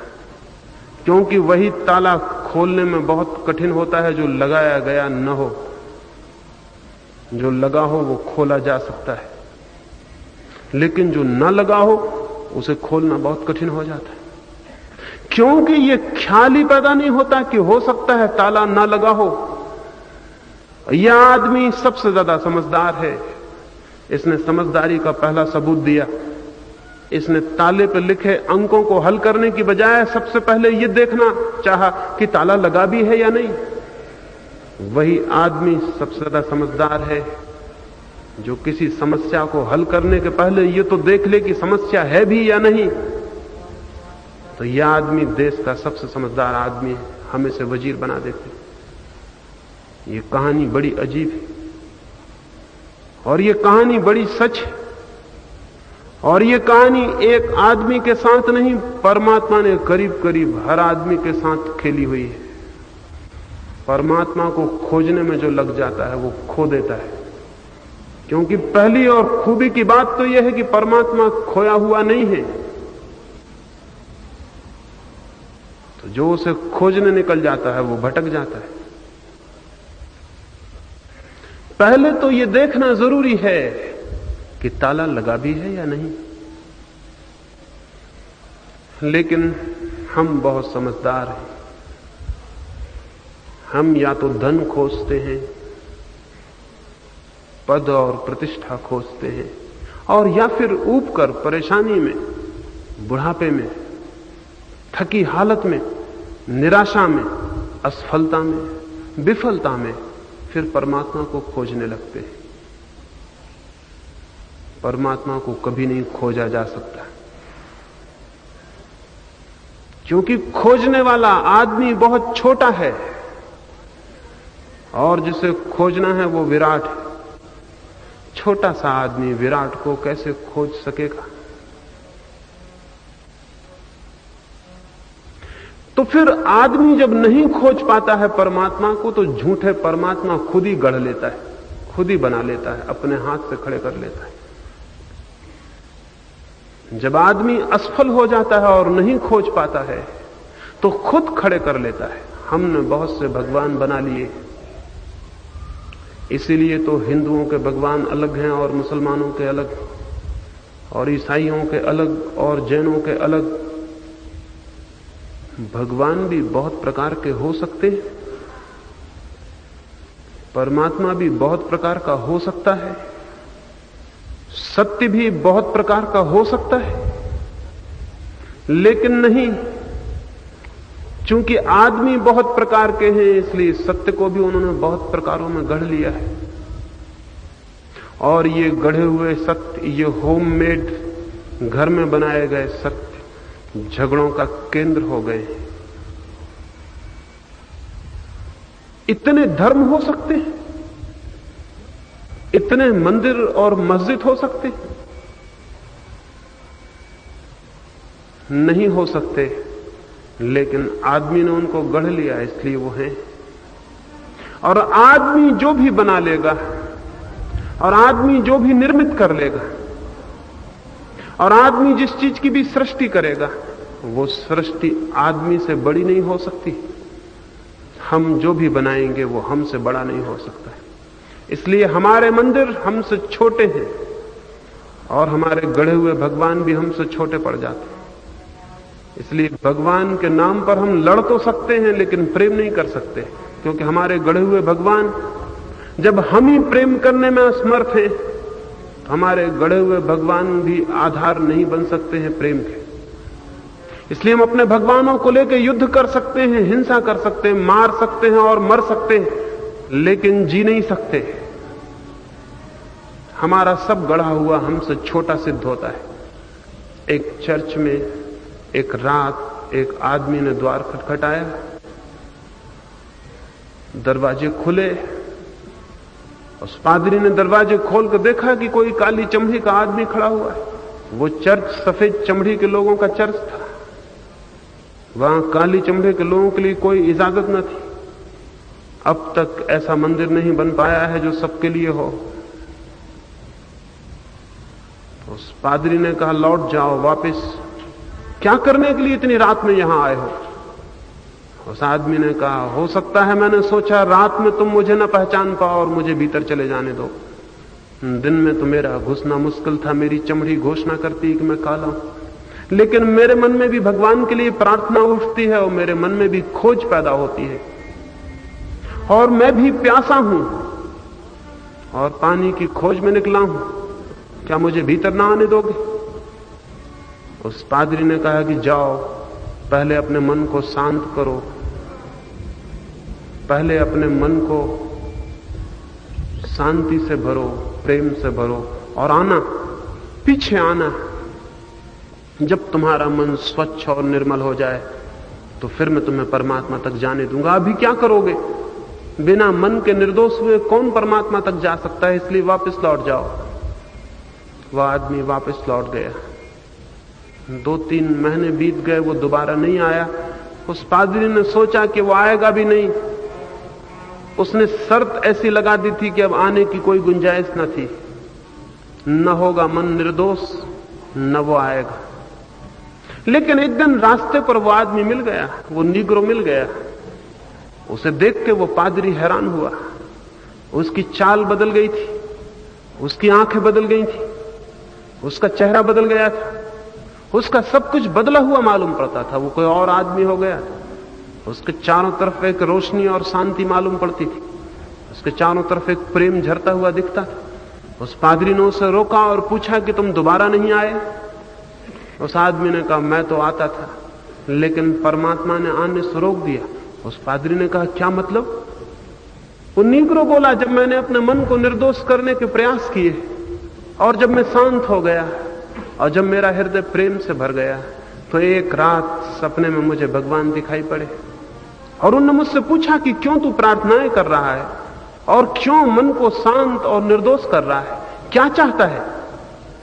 क्योंकि वही ताला खोलने में बहुत कठिन होता है जो लगाया गया न हो। जो लगा हो वो खोला जा सकता है, लेकिन जो न लगा हो उसे खोलना बहुत कठिन हो जाता है, क्योंकि ये ख्याल ही पैदा नहीं होता कि हो सकता है ताला न लगा हो। यह आदमी सबसे ज्यादा समझदार है। इसने समझदारी का पहला सबूत दिया। इसने ताले पर लिखे अंकों को हल करने की बजाय सबसे पहले यह देखना चाहा कि ताला लगा भी है या नहीं। वही आदमी सबसे ज्यादा समझदार है जो किसी समस्या को हल करने के पहले यह तो देख ले कि समस्या है भी या नहीं। तो यह आदमी देश का सबसे समझदार आदमी है। हम इसे वजीर बना देते। ये कहानी बड़ी अजीब है और ये कहानी बड़ी सच है। और ये कहानी एक आदमी के साथ नहीं, परमात्मा ने करीब करीब हर आदमी के साथ खेली हुई है। परमात्मा को खोजने में जो लग जाता है वो खो देता है, क्योंकि पहली और खूबी की बात तो यह है कि परमात्मा खोया हुआ नहीं है। तो जो उसे खोजने निकल जाता है वो भटक जाता है। पहले तो यह देखना जरूरी है कि ताला लगा भी है या नहीं। लेकिन हम बहुत समझदार हैं। हम या तो धन खोजते हैं, पद और प्रतिष्ठा खोजते हैं, और या फिर ऊब कर परेशानी में, बुढ़ापे में, थकी हालत में, निराशा में, असफलता में, विफलता में फिर परमात्मा को खोजने लगते हैं। परमात्मा को कभी नहीं खोजा जा सकता, क्योंकि खोजने वाला आदमी बहुत छोटा है और जिसे खोजना है वो विराट है। छोटा सा आदमी विराट को कैसे खोज सकेगा? तो फिर आदमी जब नहीं खोज पाता है परमात्मा को, तो झूठे परमात्मा खुद ही गढ़ लेता है, खुद ही बना लेता है, अपने हाथ से खड़े कर लेता है। जब आदमी असफल हो जाता है और नहीं खोज पाता है तो खुद खड़े कर लेता है। हमने बहुत से भगवान बना लिए, इसीलिए तो हिंदुओं के भगवान अलग हैं और मुसलमानों के अलग, और ईसाइयों के अलग और जैनों के अलग। भगवान भी बहुत प्रकार के हो सकते हैं, परमात्मा भी बहुत प्रकार का हो सकता है, सत्य भी बहुत प्रकार का हो सकता है। लेकिन नहीं, चूंकि आदमी बहुत प्रकार के हैं, इसलिए सत्य को भी उन्होंने बहुत प्रकारों में गढ़ लिया है। और ये गढ़े हुए सत्य, ये होममेड घर में बनाए गए सत्य झगड़ों का केंद्र हो गए हैं। इतने धर्म हो सकते हैं, इतने मंदिर और मस्जिद हो सकते हैं? नहीं हो सकते, लेकिन आदमी ने उनको गढ़ लिया, इसलिए वो हैं। और आदमी जो भी बना लेगा, और आदमी जो भी निर्मित कर लेगा, और आदमी जिस चीज की भी सृष्टि करेगा, वो सृष्टि आदमी से बड़ी नहीं हो सकती। हम जो भी बनाएंगे वो हमसे बड़ा नहीं हो सकता है। इसलिए हमारे मंदिर हमसे छोटे हैं और हमारे गढ़े हुए भगवान भी हमसे छोटे पड़ जाते हैं। इसलिए भगवान के नाम पर हम लड़ तो सकते हैं, लेकिन प्रेम नहीं कर सकते, क्योंकि हमारे गढ़े हुए भगवान, जब हम ही प्रेम करने में असमर्थ हैं, तो हमारे गढ़े हुए भगवान भी आधार नहीं बन सकते हैं प्रेम के। इसलिए हम अपने भगवानों को लेकर युद्ध कर सकते हैं, हिंसा कर सकते हैं, मार सकते हैं और मर सकते हैं, लेकिन जी नहीं सकते। हमारा सब गढ़ा हुआ हमसे छोटा सिद्ध होता है। एक चर्च में एक रात एक आदमी ने द्वार खटखटाया, दरवाजे खुले। उस पादरी ने दरवाजे खोलकर देखा कि कोई काली चमड़ी का आदमी खड़ा हुआ है। वो चर्च सफेद चमड़ी के लोगों का चर्च था, वहां काली चमड़ी के लोगों के लिए कोई इजाजत न थी। अब तक ऐसा मंदिर नहीं बन पाया है जो सबके लिए हो। तो उस पादरी ने कहा, लौट जाओ वापस, क्या करने के लिए इतनी रात में यहां आए हो? उस आदमी ने कहा, हो सकता है मैंने सोचा रात में तुम मुझे न पहचान पाओ और मुझे भीतर चले जाने दो। दिन में तो मेरा घुसना मुश्किल था, मेरी चमड़ी घोषणा करती कि मैं काला हूं, लेकिन मेरे मन में भी भगवान के लिए प्रार्थना उठती है और मेरे मन में भी खोज पैदा होती है, और मैं भी प्यासा हूं और पानी की खोज में निकला हूं। क्या मुझे भीतर ना आने दोगे? उस पादरी ने कहा कि जाओ, पहले अपने मन को शांत करो, पहले अपने मन को शांति से भरो, प्रेम से भरो, और आना, पीछे आना। जब तुम्हारा मन स्वच्छ और निर्मल हो जाए तो फिर मैं तुम्हें परमात्मा तक जाने दूंगा। अभी क्या करोगे? बिना मन के निर्दोष हुए कौन परमात्मा तक जा सकता है? इसलिए वापस लौट जाओ। वह आदमी वापस लौट गया। 2-3 महीने बीत गए, वो दोबारा नहीं आया। उस पादरी ने सोचा कि वो आएगा भी नहीं। उसने शर्त ऐसी लगा दी थी कि अब आने की कोई गुंजाइश न थी। न होगा मन निर्दोष, न वो आएगा। लेकिन एक दिन रास्ते पर वो आदमी मिल गया, वो नीग्रो मिल गया। उसे देख के वो पादरी हैरान हुआ। उसकी चाल बदल गई थी, उसकी आंखें बदल गई थी, उसका चेहरा बदल गया था, उसका सब कुछ बदला हुआ मालूम पड़ता था। वो कोई और आदमी हो गया। उसके चारों तरफ एक रोशनी और शांति मालूम पड़ती थी। उसके चारों तरफ एक प्रेम झरता हुआ दिखता था। उस पादरी ने उसे रोका और पूछा कि तुम दोबारा नहीं आए? उस आदमी ने कहा, मैं तो आता था, लेकिन परमात्मा ने आने से रोक दिया। उस पादरी ने कहा, क्या मतलब? वो नीग्रो बोला, जब मैंने अपने मन को निर्दोष करने के प्रयास किए और जब मैं शांत हो गया और जब मेरा हृदय प्रेम से भर गया, तो एक रात सपने में मुझे भगवान दिखाई पड़े और उन्होंने मुझसे पूछा कि क्यों तू प्रार्थनाएं कर रहा है और क्यों मन को शांत और निर्दोष कर रहा है, क्या चाहता है?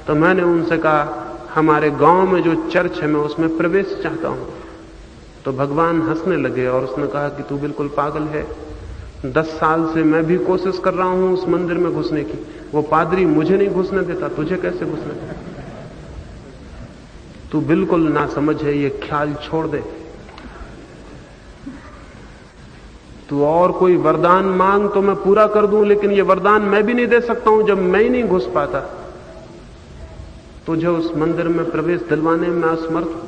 तो मैंने उनसे कहा, हमारे गांव में जो चर्च है मैं उसमें प्रवेश चाहता हूं। तो भगवान हंसने लगे और उसने कहा कि तू बिल्कुल पागल है। 10 साल से मैं भी कोशिश कर रहा हूं उस मंदिर में घुसने की। वो पादरी मुझे नहीं घुसने देता, तुझे कैसे घुसने देता? तू बिल्कुल ना समझ है, ये ख्याल छोड़ दे। तू और कोई वरदान मांग तो मैं पूरा कर दूं, लेकिन ये वरदान मैं भी नहीं दे सकता हूं जब मैं ही नहीं घुस पाता। तुझे उस मंदिर में प्रवेश दिलवाने में असमर्थ हूं।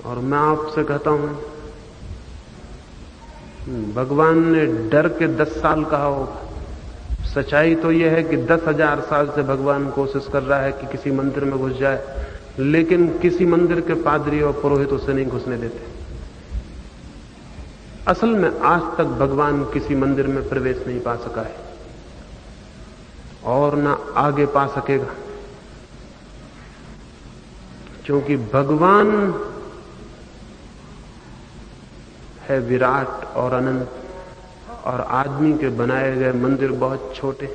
और मैं आपसे कहता हूं, भगवान ने डर के 10 साल कहा होगा। सच्चाई तो यह है कि 10,000 साल से भगवान कोशिश कर रहा है कि किसी मंदिर में घुस जाए, लेकिन किसी मंदिर के पादरी और पुरोहित उसे नहीं घुसने देते। असल में आज तक भगवान किसी मंदिर में प्रवेश नहीं पा सका है और ना आगे पा सकेगा, क्योंकि भगवान है विराट और अनंत, और आदमी के बनाए गए मंदिर बहुत छोटे,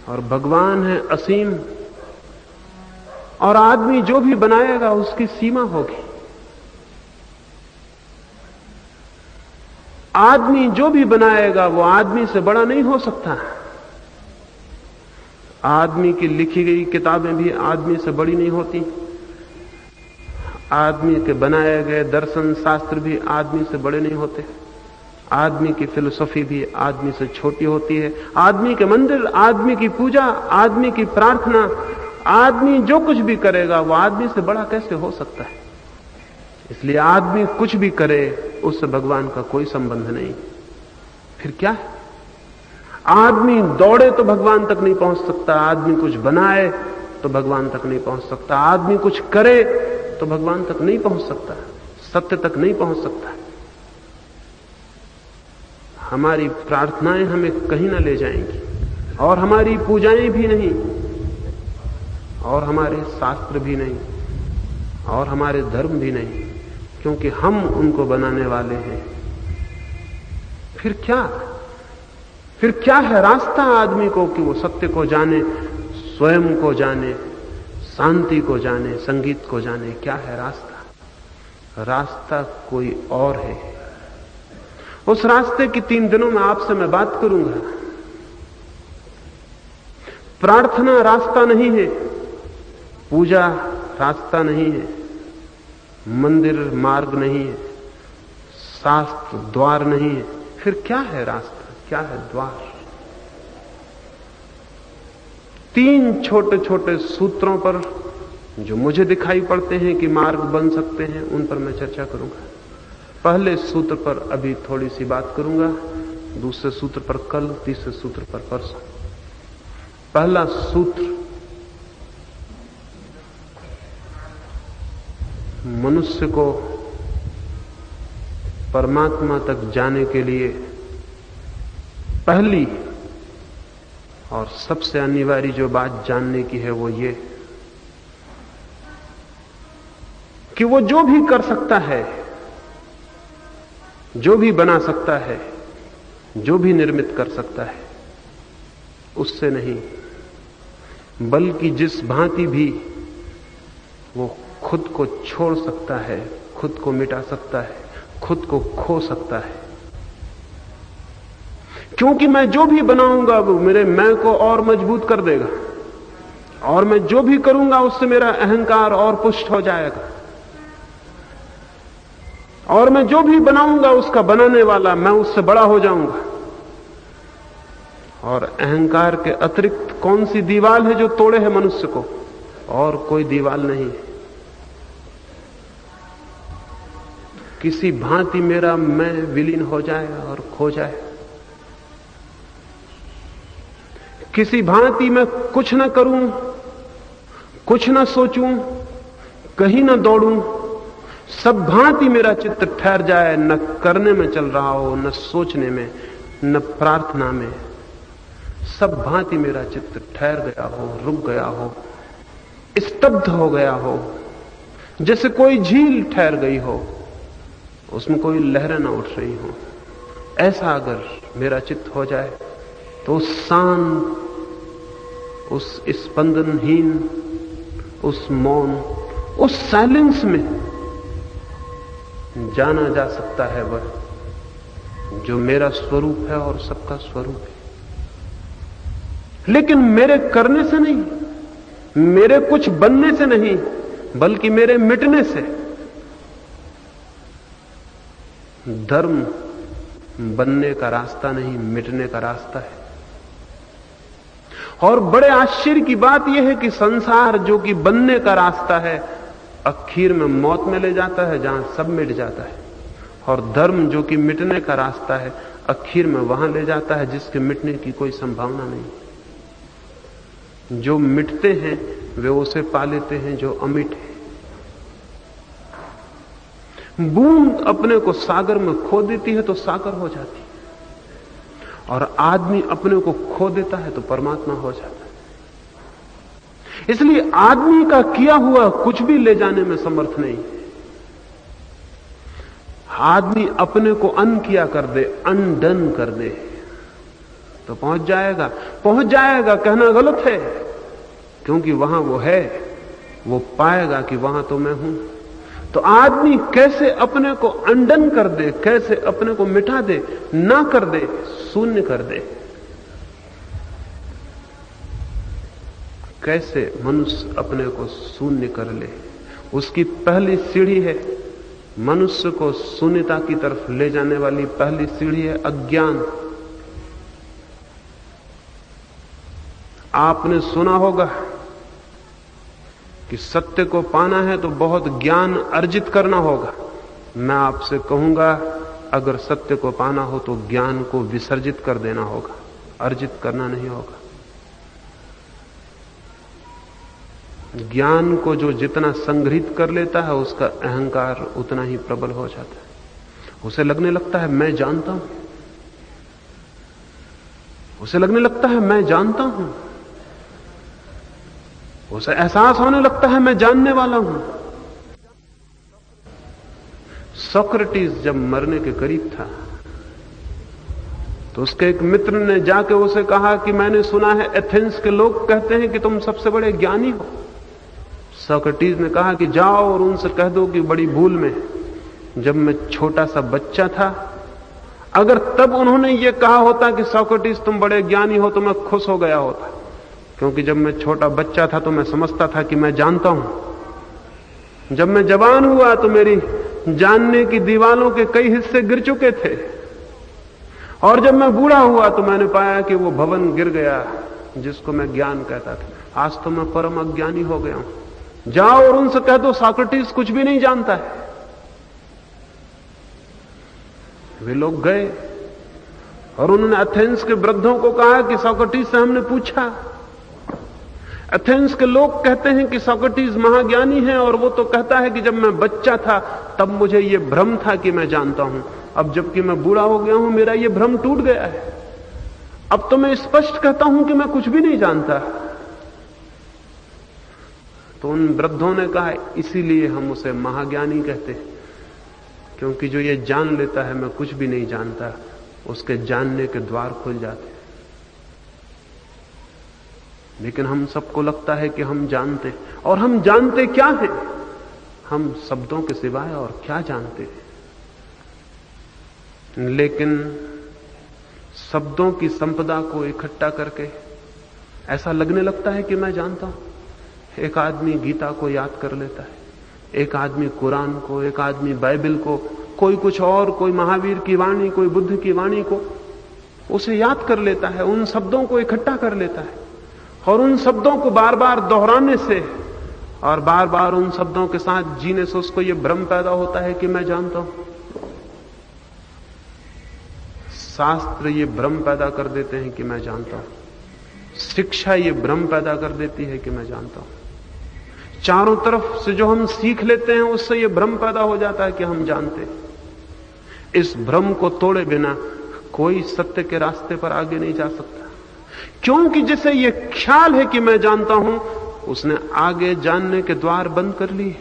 और भगवान है असीम, और आदमी जो भी बनाएगा उसकी सीमा होगी। आदमी जो भी बनाएगा वो आदमी से बड़ा नहीं हो सकता। आदमी की लिखी गई किताबें भी आदमी से बड़ी नहीं होती। आदमी के बनाए गए दर्शन शास्त्र भी आदमी से बड़े नहीं होते। आदमी की फिलोसफी भी आदमी से छोटी होती है। आदमी के मंदिर, आदमी की पूजा, आदमी की प्रार्थना, आदमी जो कुछ भी करेगा वो आदमी से बड़ा कैसे हो सकता है? इसलिए आदमी कुछ भी करे उससे भगवान का कोई संबंध नहीं। फिर क्या है? आदमी दौड़े तो भगवान तक नहीं पहुंच सकता, आदमी कुछ बनाए तो भगवान तक नहीं पहुंच सकता, आदमी कुछ करे तो भगवान तक नहीं पहुंच सकता, सत्य तक नहीं पहुंच सकता। हमारी प्रार्थनाएं हमें कहीं ना ले जाएंगी, और हमारी पूजाएं भी नहीं, और हमारे शास्त्र भी नहीं, और हमारे धर्म भी नहीं, क्योंकि हम उनको बनाने वाले हैं। फिर क्या है रास्ता आदमी को कि वो सत्य को जाने, स्वयं को जाने, शांति को जाने, संगीत को जाने? क्या है रास्ता? रास्ता कोई और है। उस रास्ते की 3 दिनों में आपसे मैं बात करूंगा। प्रार्थना रास्ता नहीं है, पूजा रास्ता नहीं है, मंदिर मार्ग नहीं है, शास्त्र द्वार नहीं है। फिर क्या है रास्ता? क्या है द्वार? 3 छोटे छोटे सूत्रों पर जो मुझे दिखाई पड़ते हैं कि मार्ग बन सकते हैं, उन पर मैं चर्चा करूंगा। पहले सूत्र पर अभी थोड़ी सी बात करूंगा, दूसरे सूत्र पर कल, तीसरे सूत्र पर परसों। पहला सूत्र, मनुष्य को परमात्मा तक जाने के लिए पहली और सबसे अनिवार्य जो बात जानने की है वो ये कि वो जो भी कर सकता है, जो भी बना सकता है, जो भी निर्मित कर सकता है, उससे नहीं, बल्कि जिस भांति भी वो खुद को छोड़ सकता है, खुद को मिटा सकता है, खुद को खो सकता है। क्योंकि मैं जो भी बनाऊंगा वो मेरे मैं को और मजबूत कर देगा, और मैं जो भी करूंगा उससे मेरा अहंकार और पुष्ट हो जाएगा, और मैं जो भी बनाऊंगा उसका बनाने वाला मैं उससे बड़ा हो जाऊंगा। और अहंकार के अतिरिक्त कौन सी दीवार है जो तोड़े है मनुष्य को? और कोई दीवार नहीं है। किसी भांति मेरा मैं विलीन हो जाए और खो जाए, किसी भांति मैं कुछ न करूं, कुछ न सोचूं, कहीं न दौड़ूं, सब भांति मेरा चित्त ठहर जाए, न करने में चल रहा हो, न सोचने में, न प्रार्थना में, सब भांति मेरा चित्त ठहर गया हो, रुक गया हो, स्तब्ध हो गया हो, जैसे कोई झील ठहर गई हो, उसमें कोई लहरें ना उठ रही हो। ऐसा अगर मेरा चित्त हो जाए तो उस शांत, उस स्पंदनहीन, उस मौन, उस साइलेंस में जाना जा सकता है वह जो मेरा स्वरूप है और सबका स्वरूप है। लेकिन मेरे करने से नहीं, मेरे कुछ बनने से नहीं, बल्कि मेरे मिटने से। धर्म बनने का रास्ता नहीं, मिटने का रास्ता है। और बड़े आश्चर्य की बात यह है कि संसार जो कि बनने का रास्ता है, आखिर में मौत में ले जाता है जहां सब मिट जाता है। और धर्म जो कि मिटने का रास्ता है, आखिर में वहां ले जाता है जिसके मिटने की कोई संभावना नहीं। जो मिटते हैं वे उसे पा लेते हैं जो अमिट है। बूंद अपने को सागर में खो देती है तो सागर हो जाती है, और आदमी अपने को खो देता है तो परमात्मा हो जाता है। इसलिए आदमी का किया हुआ कुछ भी ले जाने में समर्थ नहीं है। आदमी अपने को अन किया कर दे, अनडन कर दे तो पहुंच जाएगा कहना गलत है, क्योंकि वहां वो है, वो पाएगा कि वहां तो मैं हूं। तो आदमी कैसे अपने को अनडन कर दे, कैसे अपने को मिटा दे, ना कर दे, शून्य कर दे, कैसे मनुष्य अपने को शून्य कर ले, उसकी पहली सीढ़ी है। मनुष्य को शून्यता की तरफ ले जाने वाली पहली सीढ़ी है अज्ञान। आपने सुना होगा कि सत्य को पाना है तो बहुत ज्ञान अर्जित करना होगा। मैं आपसे कहूंगा, अगर सत्य को पाना हो तो ज्ञान को विसर्जित कर देना होगा, अर्जित करना नहीं होगा। ज्ञान को जो जितना संग्रहित कर लेता है, उसका अहंकार उतना ही प्रबल हो जाता है। उसे लगने लगता है मैं जानता हूं, उसे लगने लगता है मैं जानता हूं, उसे एहसास होने लगता है मैं जानने वाला हूं। सोक्रेटिस जब मरने के करीब था तो उसके एक मित्र ने जाके उसे कहा कि मैंने सुना है एथेंस के लोग कहते हैं कि तुम सबसे बड़े ज्ञानी हो। सोक्रेटिस ने कहा कि जाओ और उनसे कह दो कि बड़ी भूल में, जब मैं छोटा सा बच्चा था, अगर तब उन्होंने ये कहा होता कि सोक्रेटिस तुम बड़े ज्ञानी हो तो मैं खुश हो गया होता, क्योंकि जब मैं छोटा बच्चा था तो मैं समझता था कि मैं जानता हूं। जब मैं जवान हुआ तो मेरी जानने की दीवालों के कई हिस्से गिर चुके थे, और जब मैं बूढ़ा हुआ तो मैंने पाया कि वो भवन गिर गया जिसको मैं ज्ञान कहता था। आज तो मैं परम अज्ञानी हो गया हूं। जाओ और उनसे कह दो सॉक्रेटिस कुछ भी नहीं जानता है। वे लोग गए और उन्होंने एथेंस के वृद्धों को कहा कि सॉक्रेटिस से हमने पूछा। एथेंस के लोग कहते हैं कि सॉक्रेटिस महाज्ञानी है, और वो तो कहता है कि जब मैं बच्चा था तब मुझे ये भ्रम था कि मैं जानता हूं। अब जबकि मैं बूढ़ा हो गया हूं मेरा ये भ्रम टूट गया है। अब तो मैं स्पष्ट कहता हूं कि मैं कुछ भी नहीं जानता। तो उन वृद्धों ने कहा इसीलिए हम उसे महाज्ञानी कहते हैं, क्योंकि जो ये जान लेता है मैं कुछ भी नहीं जानता, उसके जानने के द्वार खुल जाते हैं। लेकिन हम सबको लगता है कि हम जानते, और हम जानते क्या हैं? हम शब्दों के सिवाय और क्या जानते हैं? लेकिन शब्दों की संपदा को इकट्ठा करके ऐसा लगने लगता है कि मैं जानता हूं। एक आदमी गीता को याद कर लेता है, एक आदमी कुरान को, एक आदमी बाइबल को, कोई कुछ और, कोई महावीर की वाणी, कोई बुद्ध की वाणी को उसे याद कर लेता है, उन शब्दों को इकट्ठा कर लेता है, और उन शब्दों को बार बार दोहराने से और बार बार उन शब्दों के साथ जीने से उसको यह भ्रम पैदा होता है कि मैं जानता हूं। शास्त्र ये भ्रम पैदा कर देते हैं कि मैं जानता हूं। शिक्षा ये भ्रम पैदा कर देती है कि मैं जानता हूं। चारों तरफ से जो हम सीख लेते हैं उससे ये भ्रम पैदा हो जाता है कि हम जानते हैं। इस भ्रम को तोड़े बिना कोई सत्य के रास्ते पर आगे नहीं जा सकता, क्योंकि जिसे ये ख्याल है कि मैं जानता हूं उसने आगे जानने के द्वार बंद कर लिए।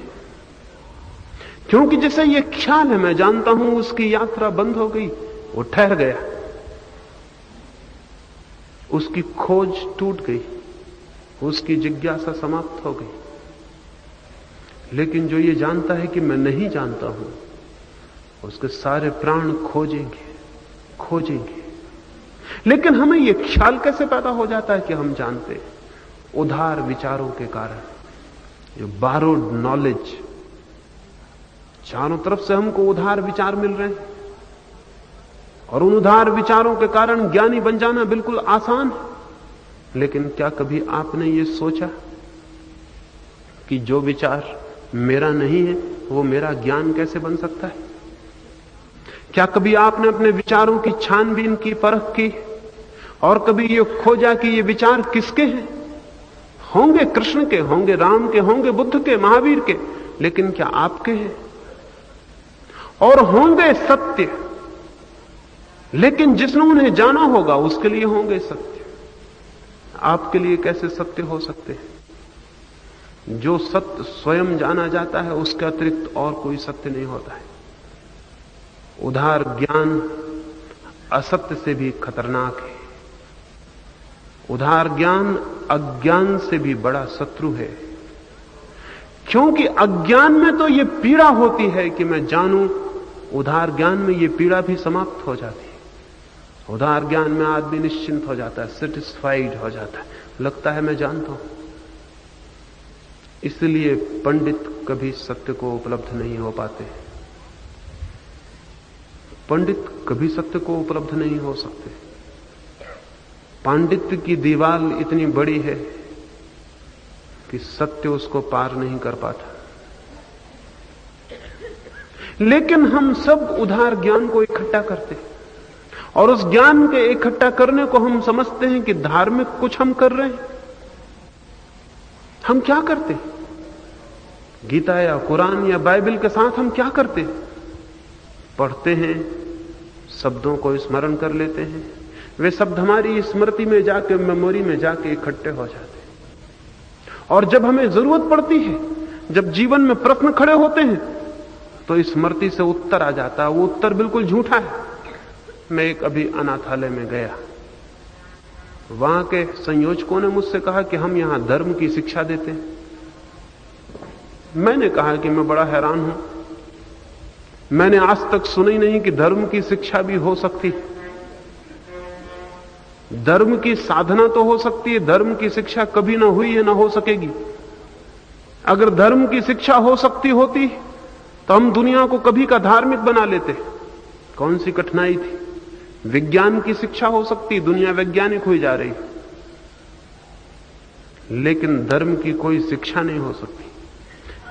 क्योंकि जिसे ये ख्याल है मैं जानता हूं उसकी यात्रा बंद हो गई, वो ठहर गया, उसकी खोज टूट गई, उसकी जिज्ञासा समाप्त हो गई। लेकिन जो ये जानता है कि मैं नहीं जानता हूं, उसके सारे प्राण खोजेंगे खोजेंगे। लेकिन हमें यह ख्याल कैसे पैदा हो जाता है कि हम जानते हैं? उधार विचारों के कारण, जो बारोड नॉलेज, चारों तरफ से हमको उधार विचार मिल रहे हैं, और उन उधार विचारों के कारण ज्ञानी बन जाना बिल्कुल आसान है। लेकिन क्या कभी आपने ये सोचा कि जो विचार मेरा नहीं है वो मेरा ज्ञान कैसे बन सकता है? क्या कभी आपने अपने विचारों की छानबीन की, परख की, और कभी ये खोजा कि ये विचार किसके हैं? होंगे कृष्ण के, होंगे राम के, होंगे बुद्ध के, महावीर के, लेकिन क्या आपके हैं? और होंगे सत्य, लेकिन जिसने उन्हें जाना होगा उसके लिए होंगे सत्य। आपके लिए कैसे सत्य हो सकते हैं? जो सत्य स्वयं जाना जाता है उसके अतिरिक्त और कोई सत्य नहीं होता है। उधार ज्ञान असत्य से भी खतरनाक है। उधार ज्ञान अज्ञान से भी बड़ा शत्रु है, क्योंकि अज्ञान में तो यह पीड़ा होती है कि मैं जानूं, उधार ज्ञान में यह पीड़ा भी समाप्त हो जाती है। उधार ज्ञान में आदमी निश्चिंत हो जाता है, सेटिस्फाइड हो जाता है, लगता है मैं जानता हूं। इसलिए पंडित कभी सत्य को उपलब्ध नहीं हो पाते। पंडित कभी सत्य को उपलब्ध नहीं हो सकते। पांडित्य की दीवार इतनी बड़ी है कि सत्य उसको पार नहीं कर पाता। लेकिन हम सब उधार ज्ञान को इकट्ठा करते हैं, और उस ज्ञान के इकट्ठा करने को हम समझते हैं कि धार्मिक कुछ हम कर रहे हैं। हम क्या करते हैं? गीता या कुरान या बाइबल के साथ हम क्या करते हैं? पढ़ते हैं, शब्दों को स्मरण कर लेते हैं, वे शब्द हमारी स्मृति में जाके, मेमोरी में जाके इकट्ठे हो जाते हैं। और जब हमें जरूरत पड़ती है, जब जीवन में प्रश्न खड़े होते हैं, तो स्मृति से उत्तर आ जाता है। वो उत्तर बिल्कुल झूठा है। मैं एक अभी अनाथालय में गया, वहां के संयोजकों ने मुझसे कहा कि हम यहां धर्म की शिक्षा देते हैं। मैंने कहा कि मैं बड़ा हैरान हूं, मैंने आज तक सुना ही नहीं कि धर्म की शिक्षा भी हो सकती। धर्म की साधना तो हो सकती है, धर्म की शिक्षा कभी ना हुई है, ना हो सकेगी। अगर धर्म की शिक्षा हो सकती होती तो हम दुनिया को कभी का धार्मिक बना लेते। कौन सी कठिनाई थी? विज्ञान की शिक्षा हो सकती, दुनिया वैज्ञानिक हुई जा रही, लेकिन धर्म की कोई शिक्षा नहीं हो सकती।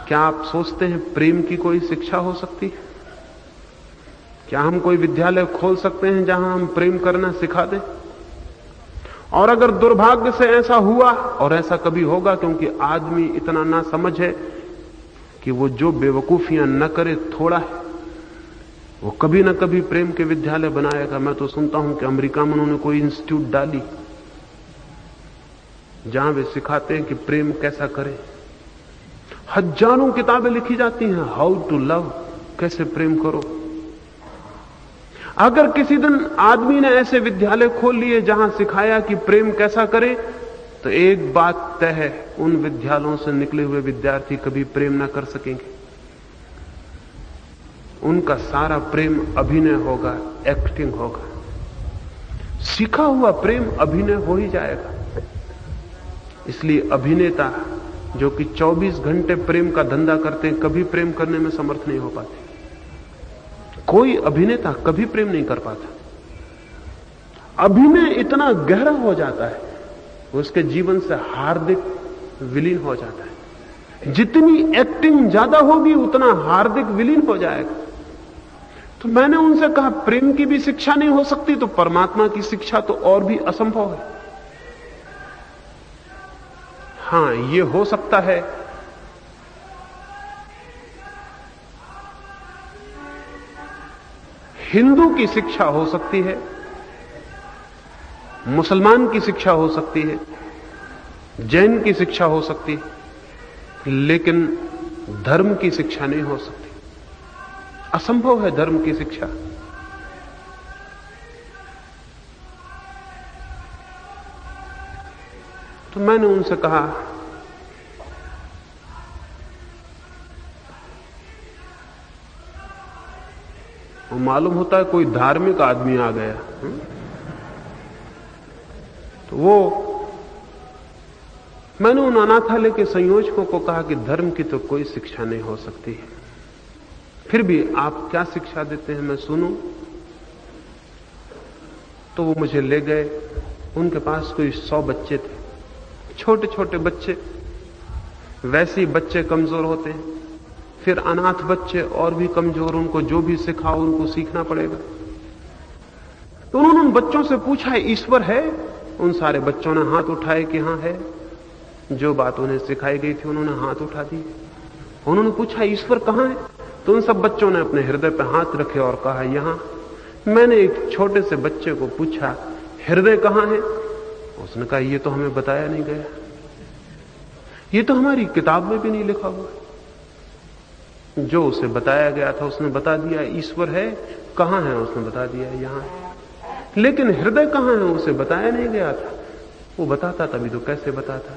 क्या आप सोचते हैं प्रेम की कोई शिक्षा हो सकती है? क्या हम कोई विद्यालय खोल सकते हैं जहां हम प्रेम करना सिखा दें? और अगर दुर्भाग्य से ऐसा हुआ, और ऐसा कभी होगा क्योंकि आदमी इतना ना समझ है कि वो जो बेवकूफियां न करे थोड़ा है, वो कभी ना कभी प्रेम के विद्यालय बनाएगा। मैं तो सुनता हूं कि अमेरिका में उन्होंने कोई इंस्टीट्यूट डाली जहां वे सिखाते हैं कि प्रेम कैसा करें। हजारों किताबें लिखी जाती हैं, हाउ टू लव, कैसे प्रेम करो। अगर किसी दिन आदमी ने ऐसे विद्यालय खोल लिए जहां सिखाया कि प्रेम कैसा करें, तो एक बात तय है, उन विद्यालयों से निकले हुए विद्यार्थी कभी प्रेम ना कर सकेंगे। उनका सारा प्रेम अभिनय होगा, एक्टिंग होगा। सीखा हुआ प्रेम अभिनय हो ही जाएगा। इसलिए अभिनेता जो कि 24 घंटे प्रेम का धंधा करते हैं, कभी प्रेम करने में समर्थ नहीं हो पाते। कोई अभिनेता कभी प्रेम नहीं कर पाता। अभिनय इतना गहरा हो जाता है, उसके जीवन से हार्दिक विलीन हो जाता है। जितनी एक्टिंग ज्यादा होगी उतना हार्दिक विलीन हो जाएगा। तो मैंने उनसे कहा प्रेम की भी शिक्षा नहीं हो सकती तो परमात्मा की शिक्षा तो और भी असंभव है। हां, यह हो सकता है हिंदू की शिक्षा हो सकती है, मुसलमान की शिक्षा हो सकती है, जैन की शिक्षा हो सकती है, लेकिन धर्म की शिक्षा नहीं हो सकती। असंभव है धर्म की शिक्षा। तो मैंने उनसे कहा वो मालूम होता है कोई धार्मिक आदमी आ गया, तो वो मैंने उन अनाथालय के संयोजकों को कहा कि धर्म की तो कोई शिक्षा नहीं हो सकती, फिर भी आप क्या शिक्षा देते हैं मैं सुनूं। तो वो मुझे ले गए, उनके पास कोई 100 बच्चे थे, छोटे छोटे बच्चे। वैसे ही बच्चे कमजोर होते हैं, फिर अनाथ बच्चे और भी कमजोर, उनको जो भी सिखाओ उनको सीखना पड़ेगा। तो उन्होंने उन बच्चों से पूछा ईश्वर है? उन सारे बच्चों ने हाथ उठाए कि हां है। जो बात उन्हें सिखाई गई थी उन्होंने हाथ उठा दी। उन्होंने पूछा ईश्वर कहां है? तो उन सब बच्चों ने अपने हृदय पर हाथ रखे और कहा यहां। मैंने एक छोटे से बच्चे को पूछा हृदय कहां है? उसने कहा यह तो हमें बताया नहीं गया, ये तो हमारी किताब में भी नहीं लिखा हुआ। जो उसे बताया गया था उसने बता दिया ईश्वर है। कहां है? उसने बता दिया यहां है। लेकिन हृदय कहां है उसे बताया नहीं गया था। वो बताता तभी तो कैसे बताता।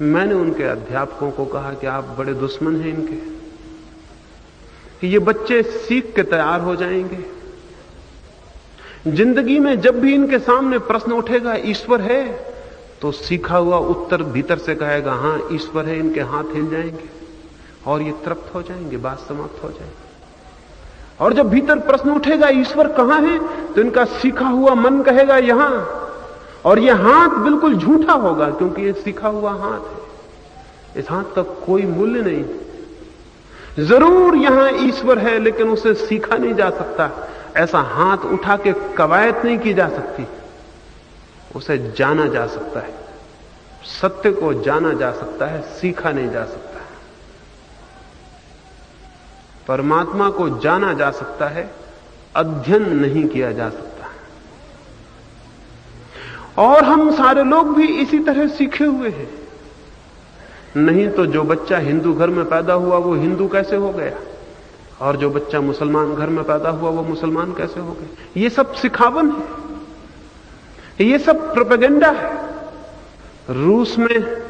मैंने उनके अध्यापकों को कहा कि आप बड़े दुश्मन हैं इनके, ये बच्चे सीख के तैयार हो जाएंगे। जिंदगी में जब भी इनके सामने प्रश्न उठेगा ईश्वर है, तो सीखा हुआ उत्तर भीतर से कहेगा हां ईश्वर है। इनके हाथ हिल जाएंगे और ये तृप्त हो जाएंगे, बात समाप्त हो जाएगी। और जब भीतर प्रश्न उठेगा ईश्वर कहां है, तो इनका सीखा हुआ मन कहेगा यहां। और ये हाथ बिल्कुल झूठा होगा क्योंकि ये सीखा हुआ हाथ है। इस हाथ का कोई मूल्य नहीं। जरूर यहां ईश्वर है लेकिन उसे सीखा नहीं जा सकता। ऐसा हाथ उठा के कवायद नहीं की जा सकती, उसे जाना जा सकता है। सत्य को जाना जा सकता है, सीखा नहीं जा सकता। परमात्मा को जाना जा सकता है, अध्ययन नहीं किया जा सकता। और हम सारे लोग भी इसी तरह सीखे हुए हैं। नहीं तो जो बच्चा हिंदू घर में पैदा हुआ वो हिंदू कैसे हो गया, और जो बच्चा मुसलमान घर में पैदा हुआ वो मुसलमान कैसे हो गया। ये सब सिखावन है, ये सब प्रोपेगेंडा है। रूस में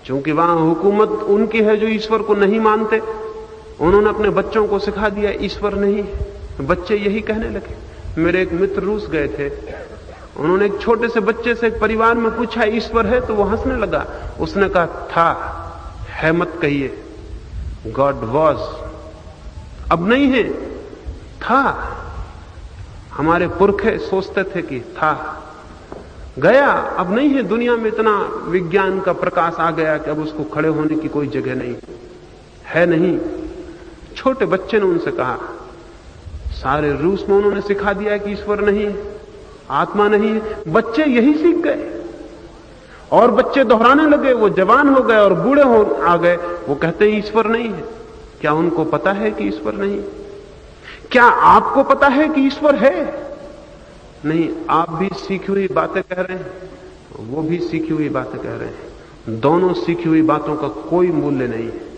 चूंकि वहां हुकूमत उनकी है जो ईश्वर को नहीं मानते, उन्होंने अपने बच्चों को सिखा दिया ईश्वर नहीं। बच्चे यही कहने लगे। मेरे एक मित्र रूस गए थे, उन्होंने एक छोटे से बच्चे से एक परिवार में पूछा ईश्वर है, तो वो हंसने लगा। उसने कहा था है मत कहिए, गॉड वॉज, अब नहीं है, था। हमारे पुरखे सोचते थे कि था, गया, अब नहीं है। दुनिया में इतना विज्ञान का प्रकाश आ गया कि अब उसको खड़े होने की कोई जगह नहीं है। नहीं, छोटे बच्चे ने उनसे कहा, सारे रूस में उन्होंने सिखा दिया कि ईश्वर नहीं है, आत्मा नहीं है। बच्चे यही सीख गए और बच्चे दोहराने लगे। वो जवान हो गए और बूढ़े हो आ गए, वो कहते हैं ईश्वर नहीं है। क्या उनको पता है कि ईश्वर नहीं है? क्या आपको पता है कि ईश्वर है? नहीं, आप भी सीखी हुई बातें कह रहे हैं, वो भी सीखी हुई बातें कह रहे हैं। दोनों सीखी हुई बातों का कोई मूल्य नहीं है।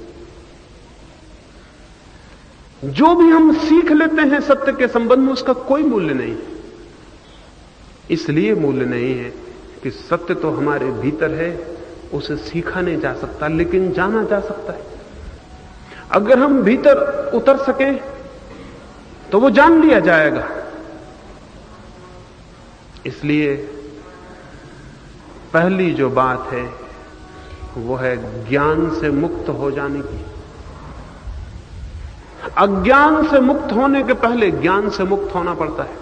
जो भी हम सीख लेते हैं सत्य के संबंध में, उसका कोई मूल्य नहीं है। इसलिए मूल्य नहीं है कि सत्य तो हमारे भीतर है, उसे सीखा नहीं जा सकता, लेकिन जाना जा सकता है। अगर हम भीतर उतर सकें तो वो जान लिया जाएगा। इसलिए पहली जो बात है वो है ज्ञान से मुक्त हो जाने की। अज्ञान से मुक्त होने के पहले ज्ञान से मुक्त होना पड़ता है।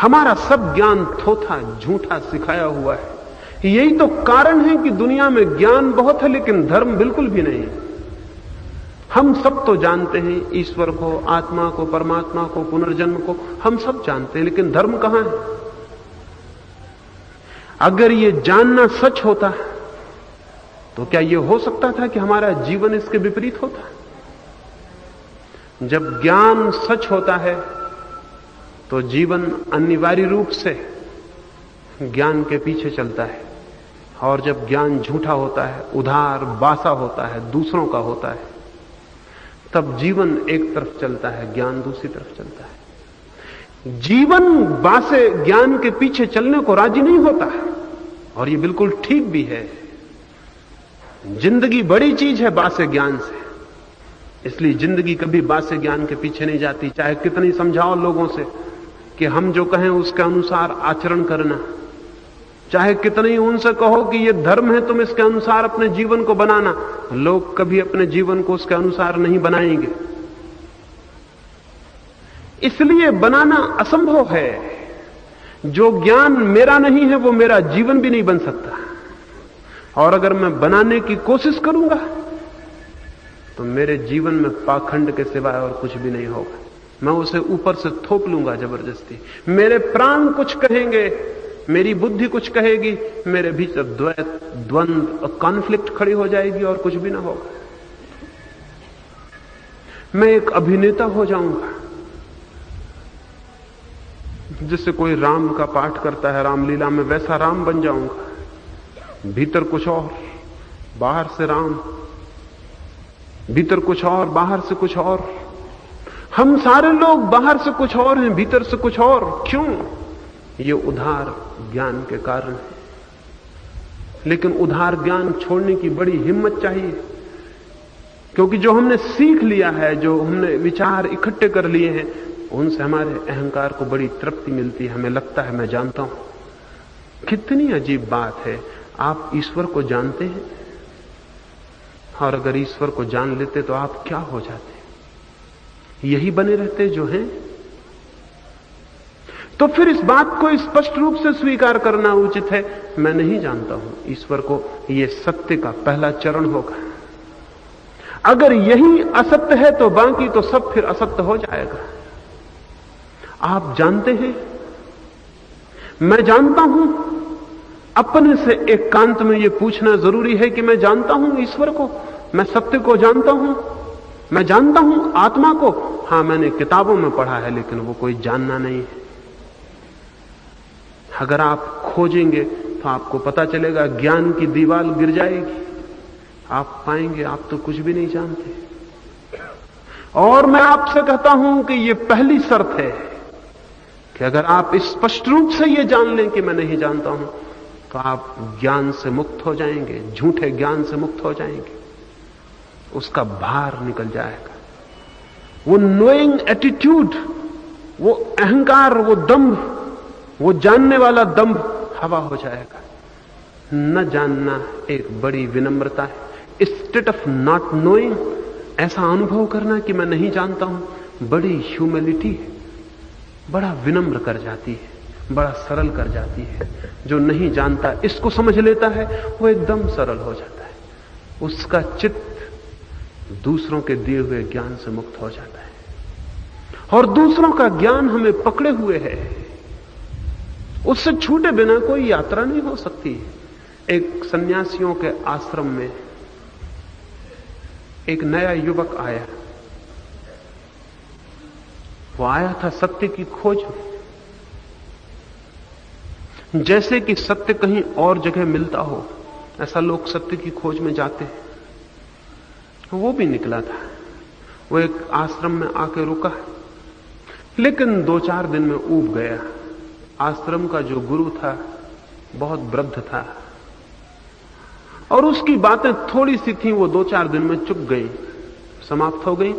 हमारा सब ज्ञान थोथा, झूठा सिखाया हुआ है। यही तो कारण है कि दुनिया में ज्ञान बहुत है लेकिन धर्म बिल्कुल भी नहीं है। हम सब तो जानते हैं ईश्वर को, आत्मा को, परमात्मा को, पुनर्जन्म को, हम सब जानते हैं, लेकिन धर्म कहां है? अगर ये जानना सच होता तो क्या यह हो सकता था कि हमारा जीवन इसके विपरीत होता? जब ज्ञान सच होता है तो जीवन अनिवार्य रूप से ज्ञान के पीछे चलता है, और जब ज्ञान झूठा होता है, उधार, बासा होता है, दूसरों का होता है, तब जीवन एक तरफ चलता है, ज्ञान दूसरी तरफ चलता है। जीवन बासे ज्ञान के पीछे चलने को राजी नहीं होता है, और ये बिल्कुल ठीक भी है। जिंदगी बड़ी चीज है बासे ज्ञान से, इसलिए जिंदगी कभी बासे ज्ञान के पीछे नहीं जाती। चाहे कितनी समझाओ लोगों से कि हम जो कहें उसके अनुसार आचरण करना, चाहे कितनी उनसे कहो कि ये धर्म है, तुम इसके अनुसार अपने जीवन को बनाना, लोग कभी अपने जीवन को उसके अनुसार नहीं बनाएंगे। इसलिए बनाना असंभव है। जो ज्ञान मेरा नहीं है वो मेरा जीवन भी नहीं बन सकता, और अगर मैं बनाने की कोशिश करूंगा तो मेरे जीवन में पाखंड के सिवाय और कुछ भी नहीं होगा। मैं उसे ऊपर से थोप लूंगा जबरदस्ती। मेरे प्राण कुछ कहेंगे, मेरी बुद्धि कुछ कहेगी, मेरे भीतर द्वैत, द्वंद्व और कॉन्फ्लिक्ट खड़ी हो जाएगी, और कुछ भी ना होगा। मैं एक अभिनेता हो जाऊंगा। जिससे कोई राम का पाठ करता है रामलीला में, वैसा राम बन जाऊंगा। भीतर कुछ और, बाहर से राम, भीतर कुछ और, बाहर से कुछ और। हम सारे लोग बाहर से कुछ और हैं, भीतर से कुछ और। क्यों? ये उधार ज्ञान के कारण है। लेकिन उधार ज्ञान छोड़ने की बड़ी हिम्मत चाहिए, क्योंकि जो हमने सीख लिया है, जो हमने विचार इकट्ठे कर लिए हैं, उनसे हमारे अहंकार को बड़ी तृप्ति मिलती है। हमें लगता है मैं जानता हूं। कितनी अजीब बात है। आप ईश्वर को जानते हैं, और अगर ईश्वर को जान लेते तो आप क्या हो जाते? यही बने रहते जो हैं। तो फिर इस बात को स्पष्ट रूप से स्वीकार करना उचित है, मैं नहीं जानता हूं ईश्वर को। यह सत्य का पहला चरण होगा। अगर यही असत्य है तो बाकी तो सब फिर असत्य हो जाएगा। आप जानते हैं, मैं जानता हूं। अपने से एकांत में यह पूछना जरूरी है कि मैं जानता हूं ईश्वर को, मैं सत्य को जानता हूं, मैं जानता हूं आत्मा को। हां, मैंने किताबों में पढ़ा है, लेकिन वो कोई जानना नहीं है। अगर आप खोजेंगे तो आपको पता चलेगा, ज्ञान की दीवार गिर जाएगी। आप पाएंगे आप तो कुछ भी नहीं जानते। और मैं आपसे कहता हूं कि यह पहली शर्त है कि अगर आप स्पष्ट रूप से यह जान लें कि मैं नहीं जानता हूं, तो आप ज्ञान से मुक्त हो जाएंगे, झूठे ज्ञान से मुक्त हो जाएंगे। उसका भार निकल जाएगा। वो नोइंग एटीट्यूड, वो अहंकार, वो दंभ, वो जानने वाला दंभ हवा हो जाएगा। न जानना एक बड़ी विनम्रता है। स्टेट ऑफ नॉट नोइंग, ऐसा अनुभव करना कि मैं नहीं जानता हूं, बड़ी ह्यूमिलिटी है, बड़ा विनम्र कर जाती है, बड़ा सरल कर जाती है। जो नहीं जानता इसको समझ लेता है, वो एकदम सरल हो जाता है। उसका चित्त दूसरों के दिए हुए ज्ञान से मुक्त हो जाता है, और दूसरों का ज्ञान हमें पकड़े हुए है, उससे छूटे बिना कोई यात्रा नहीं हो सकती। एक सन्यासियों के आश्रम में एक नया युवक आया। वो आया था सत्य की खोज में। जैसे कि सत्य कहीं और जगह मिलता हो, ऐसा लोग सत्य की खोज में जाते हैं। वो भी निकला था। वो एक आश्रम में आके रुका, लेकिन 2-4 दिन में ऊब गया। आश्रम का जो गुरु था बहुत वृद्ध था, और उसकी बातें थोड़ी सी थी, वो 2-4 दिन में चुप गई, समाप्त हो गई।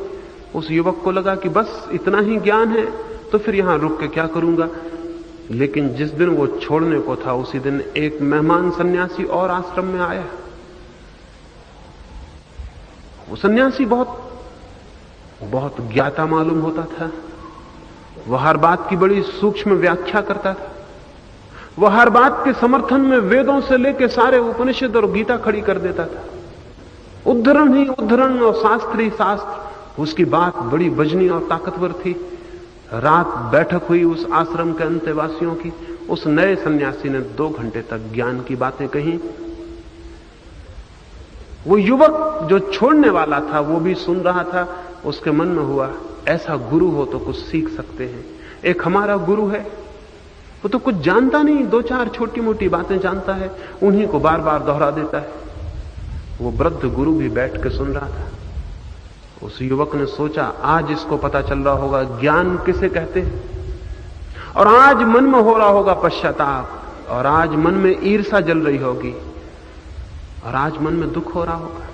उस युवक को लगा कि बस इतना ही ज्ञान है, तो फिर यहां रुक के क्या करूंगा। लेकिन जिस दिन वो छोड़ने को था, उसी दिन एक मेहमान सन्यासी और आश्रम में आया। वो सन्यासी बहुत ज्ञाता मालूम होता था। वह हर बात की बड़ी सूक्ष्म व्याख्या करता था। वह हर बात के समर्थन में वेदों से लेकर सारे उपनिषद और गीता खड़ी कर देता था। उद्धरण ही उद्धरण और शास्त्र ही शास्त्र। उसकी बात बड़ी वजनी और ताकतवर थी। रात बैठक हुई उस आश्रम के अंतेवासियों की। उस नए सन्यासी ने 2 घंटे तक ज्ञान की बातें कही। वो युवक जो छोड़ने वाला था, वो भी सुन रहा था। उसके मन में हुआ, ऐसा गुरु हो तो कुछ सीख सकते हैं। एक हमारा गुरु है, वो तो कुछ जानता नहीं, 2-4 छोटी मोटी बातें जानता है, उन्हीं को बार बार दोहरा देता है। वो वृद्ध गुरु भी बैठ के सुन रहा था। उस युवक ने सोचा, आज इसको पता चल रहा होगा ज्ञान किसे कहते हैं, और आज मन में हो रहा होगा पश्चाताप, और आज मन में ईर्ष्या जल रही होगी, और आज मन में दुख हो रहा होगा।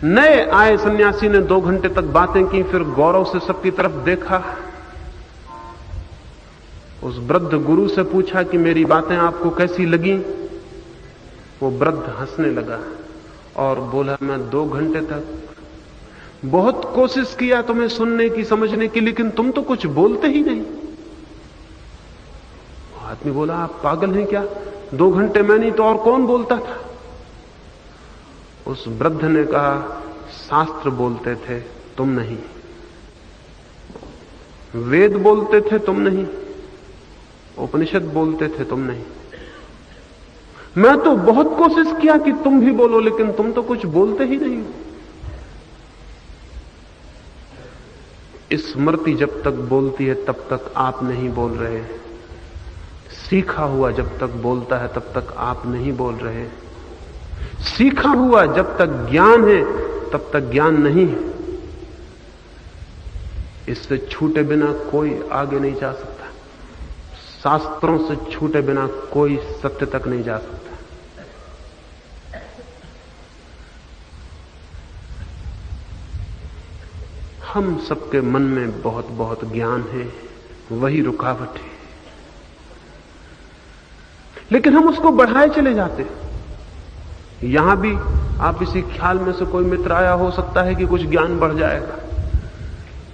नए आए सन्यासी ने 2 घंटे तक बातें की, फिर गौरव से सबकी तरफ देखा। उस वृद्ध गुरु से पूछा कि मेरी बातें आपको कैसी लगी। वो वृद्ध हंसने लगा और बोला, मैं 2 घंटे तक बहुत कोशिश किया तुम्हें सुनने की, समझने की, लेकिन तुम तो कुछ बोलते ही नहीं। आदमी बोला, आप पागल हैं क्या? 2 घंटे मैं नहीं तो और कौन बोलता था? उस वृद्ध ने कहा, शास्त्र बोलते थे, तुम नहीं। वेद बोलते थे, तुम नहीं। उपनिषद बोलते थे, तुम नहीं। मैं तो बहुत कोशिश किया कि तुम भी बोलो, लेकिन तुम तो कुछ बोलते ही नहीं। स्मृति जब तक बोलती है तब तक आप नहीं बोल रहे। सीखा हुआ जब तक बोलता है तब तक आप नहीं बोल रहे। सीखा हुआ जब तक ज्ञान है तब तक ज्ञान नहीं है। इससे छूटे बिना कोई आगे नहीं जा सकता। शास्त्रों से छूटे बिना कोई सत्य तक नहीं जा सकता। हम सबके मन में बहुत बहुत ज्ञान है, वही रुकावट है, लेकिन हम उसको बढ़ाए चले जाते हैं। यहां भी आप इसी ख्याल में से कोई मित्र आया, हो सकता है कि कुछ ज्ञान बढ़ जाएगा।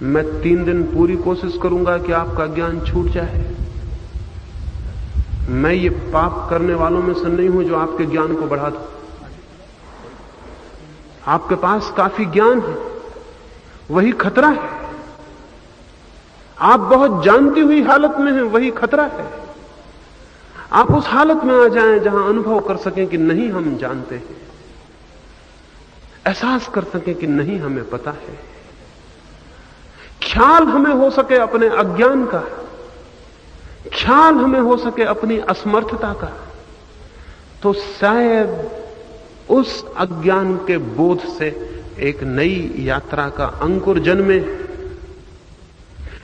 मैं 3 दिन पूरी कोशिश करूंगा कि आपका ज्ञान छूट जाए। मैं ये पाप करने वालों में से नहीं हूं जो आपके ज्ञान को बढ़ा दूं। आपके पास काफी ज्ञान है, वही खतरा है। आप बहुत जानती हुई हालत में हैं, वही खतरा है। आप उस हालत में आ जाएं जहां अनुभव कर सकें कि नहीं हम जानते हैं, एहसास कर सकें कि नहीं हमें पता है, ख्याल हमें हो सके अपने अज्ञान का, ख्याल हमें हो सके अपनी असमर्थता का, तो शायद उस अज्ञान के बोध से एक नई यात्रा का अंकुर जन्मे।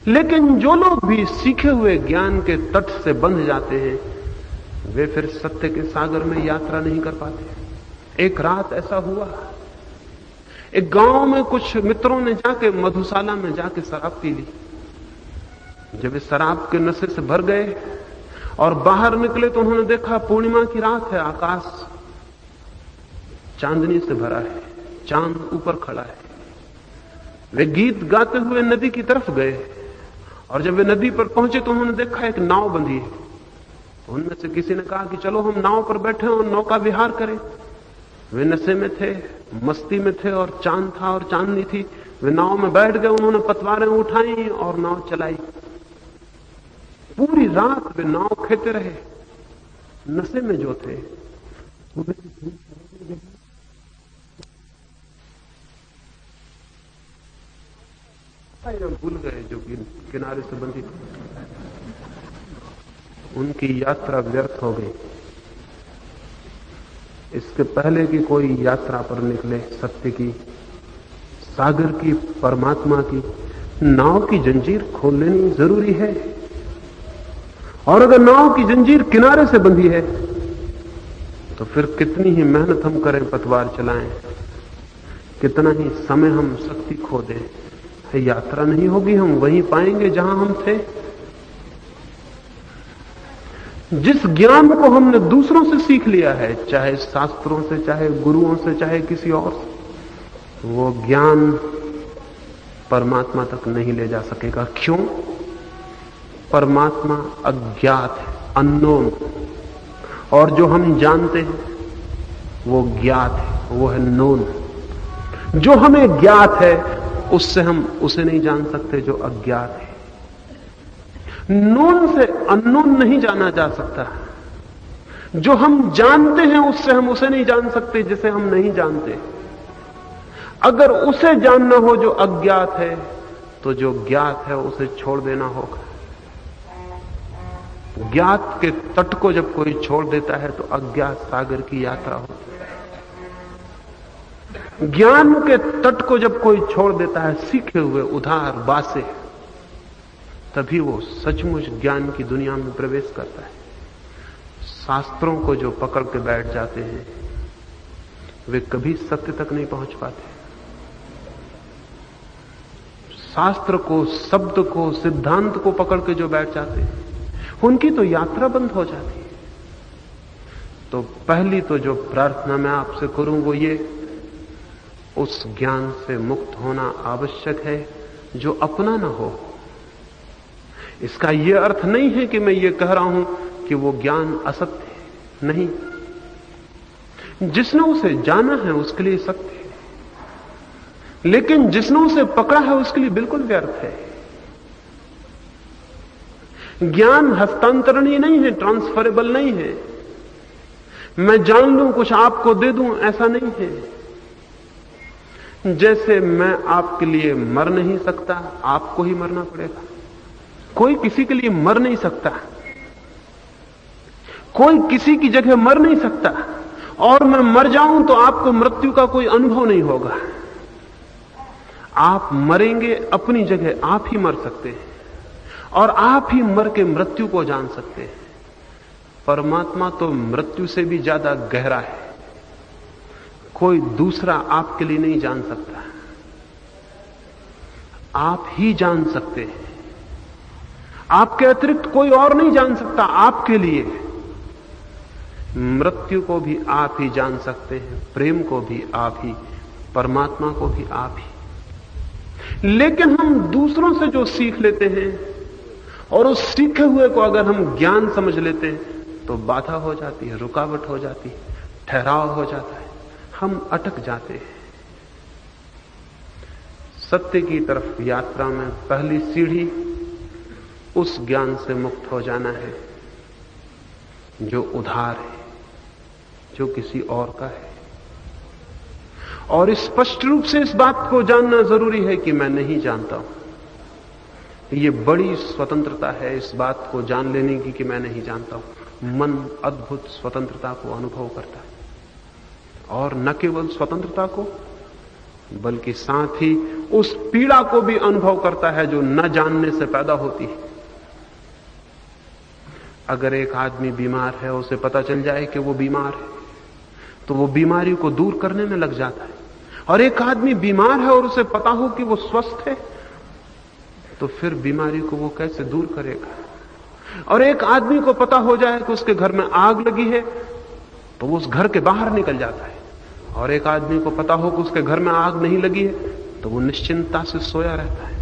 लेकिन जो लोग भी सीखे हुए ज्ञान के तट से बंध जाते हैं, वे फिर सत्य के सागर में यात्रा नहीं कर पाते। एक रात ऐसा हुआ, एक गांव में कुछ मित्रों ने जाके मधुशाला में जाके शराब पी ली। जब इस शराब के नशे से भर गए और बाहर निकले तो उन्होंने देखा पूर्णिमा की रात है, आकाश चांदनी से भरा है, चांद ऊपर खड़ा है। वे गीत गाते हुए नदी की तरफ गए और जब वे नदी पर पहुंचे तो उन्होंने देखा एक नाव बंधी है। उनमें से किसी ने कहा कि चलो हम नाव पर बैठे और नौका विहार करें। वे नशे में थे, मस्ती में थे और चांद था और चांदनी थी। वे नाव में बैठ गए, उन्होंने पतवारें उठाई और नाव चलाई। पूरी रात वे नाव खेते रहे, नशे में जो थे। भूल गए जो कि किनारे से बंधी थी। उनकी यात्रा व्यर्थ हो गई। इसके पहले कि कोई यात्रा पर निकले सत्य की, सागर की, परमात्मा की, नाव की जंजीर खोल लेनी जरूरी है। और अगर नाव की जंजीर किनारे से बंधी है तो फिर कितनी ही मेहनत हम करें, पतवार चलाएं, कितना ही समय हम शक्ति खो दें, यात्रा नहीं होगी। हम वहीं पाएंगे जहां हम थे। जिस ज्ञान को हमने दूसरों से सीख लिया है, चाहे शास्त्रों से, चाहे गुरुओं से, चाहे किसी और से, वो ज्ञान परमात्मा तक नहीं ले जा सकेगा। क्यों? परमात्मा अज्ञात है, अननोन, और जो हम जानते हैं वो ज्ञात है, वो है नोन। जो हमें ज्ञात है उससे हम उसे नहीं जान सकते जो अज्ञात है। नोन से अननोन नहीं जाना जा सकता। जो हम जानते हैं उससे हम उसे नहीं जान सकते जिसे हम नहीं जानते। अगर उसे जानना हो जो अज्ञात है तो जो ज्ञात है उसे छोड़ देना होगा। ज्ञात के तट को जब कोई छोड़ देता है तो अज्ञात सागर की यात्रा होती है। ज्ञान के तट को जब कोई छोड़ देता है, सीखे हुए उधार बासे, तभी वो सचमुच ज्ञान की दुनिया में प्रवेश करता है। शास्त्रों को जो पकड़ के बैठ जाते हैं वे कभी सत्य तक नहीं पहुंच पाते। शास्त्र को, शब्द को, सिद्धांत को पकड़ के जो बैठ जाते हैं उनकी तो यात्रा बंद हो जाती है। तो पहली तो जो प्रार्थना मैं आपसे करूं वो ये, उस ज्ञान से मुक्त होना आवश्यक है जो अपना ना हो। इसका यह अर्थ नहीं है कि मैं ये कह रहा हूं कि वो ज्ञान असत्य है, नहीं। जिसने उसे जाना है उसके लिए सत्य है, लेकिन जिसने उसे पकड़ा है उसके लिए बिल्कुल व्यर्थ है। ज्ञान हस्तांतरणीय नहीं है, ट्रांसफरेबल नहीं है। मैं जान लूं कुछ आपको दे दूं, ऐसा नहीं है। जैसे मैं आपके लिए मर नहीं सकता, आपको ही मरना पड़ेगा। कोई किसी के लिए मर नहीं सकता, कोई किसी की जगह मर नहीं सकता, और मैं मर जाऊं तो आपको मृत्यु का कोई अनुभव नहीं होगा। आप मरेंगे अपनी जगह, आप ही मर सकते हैं और आप ही मर के मृत्यु को जान सकते हैं। परमात्मा तो मृत्यु से भी ज्यादा गहरा है, कोई दूसरा आपके लिए नहीं जान सकता, आप ही जान सकते हैं। आपके अतिरिक्त कोई और नहीं जान सकता आपके लिए। मृत्यु को भी आप ही जान सकते हैं, प्रेम को भी आप ही, परमात्मा को भी आप ही। लेकिन हम दूसरों से जो सीख लेते हैं और उस सीखे हुए को अगर हम ज्ञान समझ लेते हैं तो बाधा हो जाती है, रुकावट हो जाती है, ठहराव हो जाता है, हम अटक जाते हैं। सत्य की तरफ यात्रा में पहली सीढ़ी उस ज्ञान से मुक्त हो जाना है जो उधार है, जो किसी और का है। और स्पष्ट रूप से इस बात को जानना जरूरी है कि मैं नहीं जानता हूं। ये बड़ी स्वतंत्रता है इस बात को जान लेने की कि मैं नहीं जानता हूं। मन अद्भुत स्वतंत्रता को अनुभव करता है, और न केवल स्वतंत्रता को बल्कि साथ ही उस पीड़ा को भी अनुभव करता है जो न जानने से पैदा होती है। अगर एक आदमी बीमार है, उसे पता चल जाए कि वो बीमार है तो वो बीमारी को दूर करने में लग जाता है। और एक आदमी बीमार है और उसे पता हो कि वो स्वस्थ है तो फिर बीमारी को वो कैसे दूर करेगा। और एक आदमी को पता हो जाए कि उसके घर में आग लगी है तो वो उस घर के बाहर निकल जाता है। और एक आदमी को पता हो कि उसके घर में आग नहीं लगी है तो वो निश्चिंतता से सोया रहता है।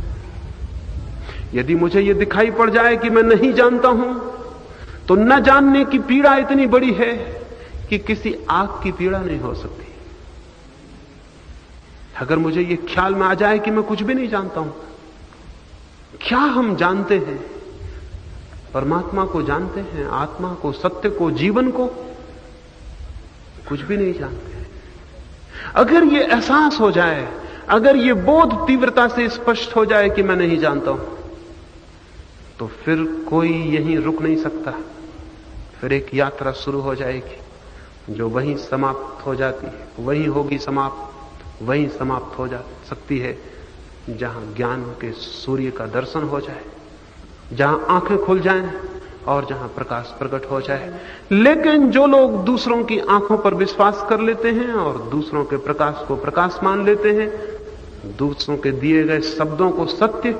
यदि मुझे ये दिखाई पड़ जाए कि मैं नहीं जानता हूं, तो न जानने की पीड़ा इतनी बड़ी है कि किसी आग की पीड़ा नहीं हो सकती। अगर मुझे ये ख्याल में आ जाए कि मैं कुछ भी नहीं जानता हूं, क्या हम जानते हैं? परमात्मा को जानते हैं, आत्मा को, सत्य को, जीवन को? कुछ भी नहीं जानते। अगर ये एहसास हो जाए, अगर ये बोध तीव्रता से स्पष्ट हो जाए कि मैं नहीं जानता हूं, तो फिर कोई यहीं रुक नहीं सकता। फिर एक यात्रा शुरू हो जाएगी जो वहीं समाप्त हो जाती है, वहीं होगी समाप्त, वहीं समाप्त हो जा सकती है जहां ज्ञान के सूर्य का दर्शन हो जाए, जहां आंखें खुल जाएं और जहां प्रकाश प्रकट हो जाए। लेकिन जो लोग दूसरों की आंखों पर विश्वास कर लेते हैं और दूसरों के प्रकाश को प्रकाश मान लेते हैं, दूसरों के दिए गए शब्दों को सत्य,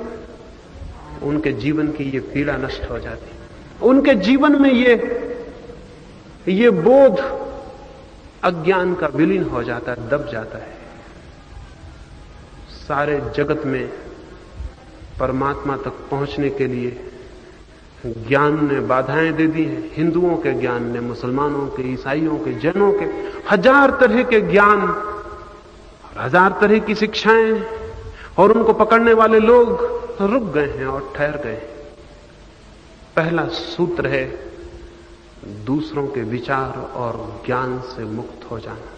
उनके जीवन की ये पीड़ा नष्ट हो जाती है। उनके जीवन में ये बोध अज्ञान का विलीन हो जाता है, दब जाता है। सारे जगत में परमात्मा तक पहुंचने के लिए ज्ञान ने बाधाएं दे दी हैं। हिंदुओं के ज्ञान ने, मुसलमानों के, ईसाइयों के, जैनों के, हजार तरह के ज्ञान, हजार तरह की शिक्षाएं, और उनको पकड़ने वाले लोग रुक गए हैं और ठहर गए। पहला सूत्र है दूसरों के विचार और ज्ञान से मुक्त हो जाना।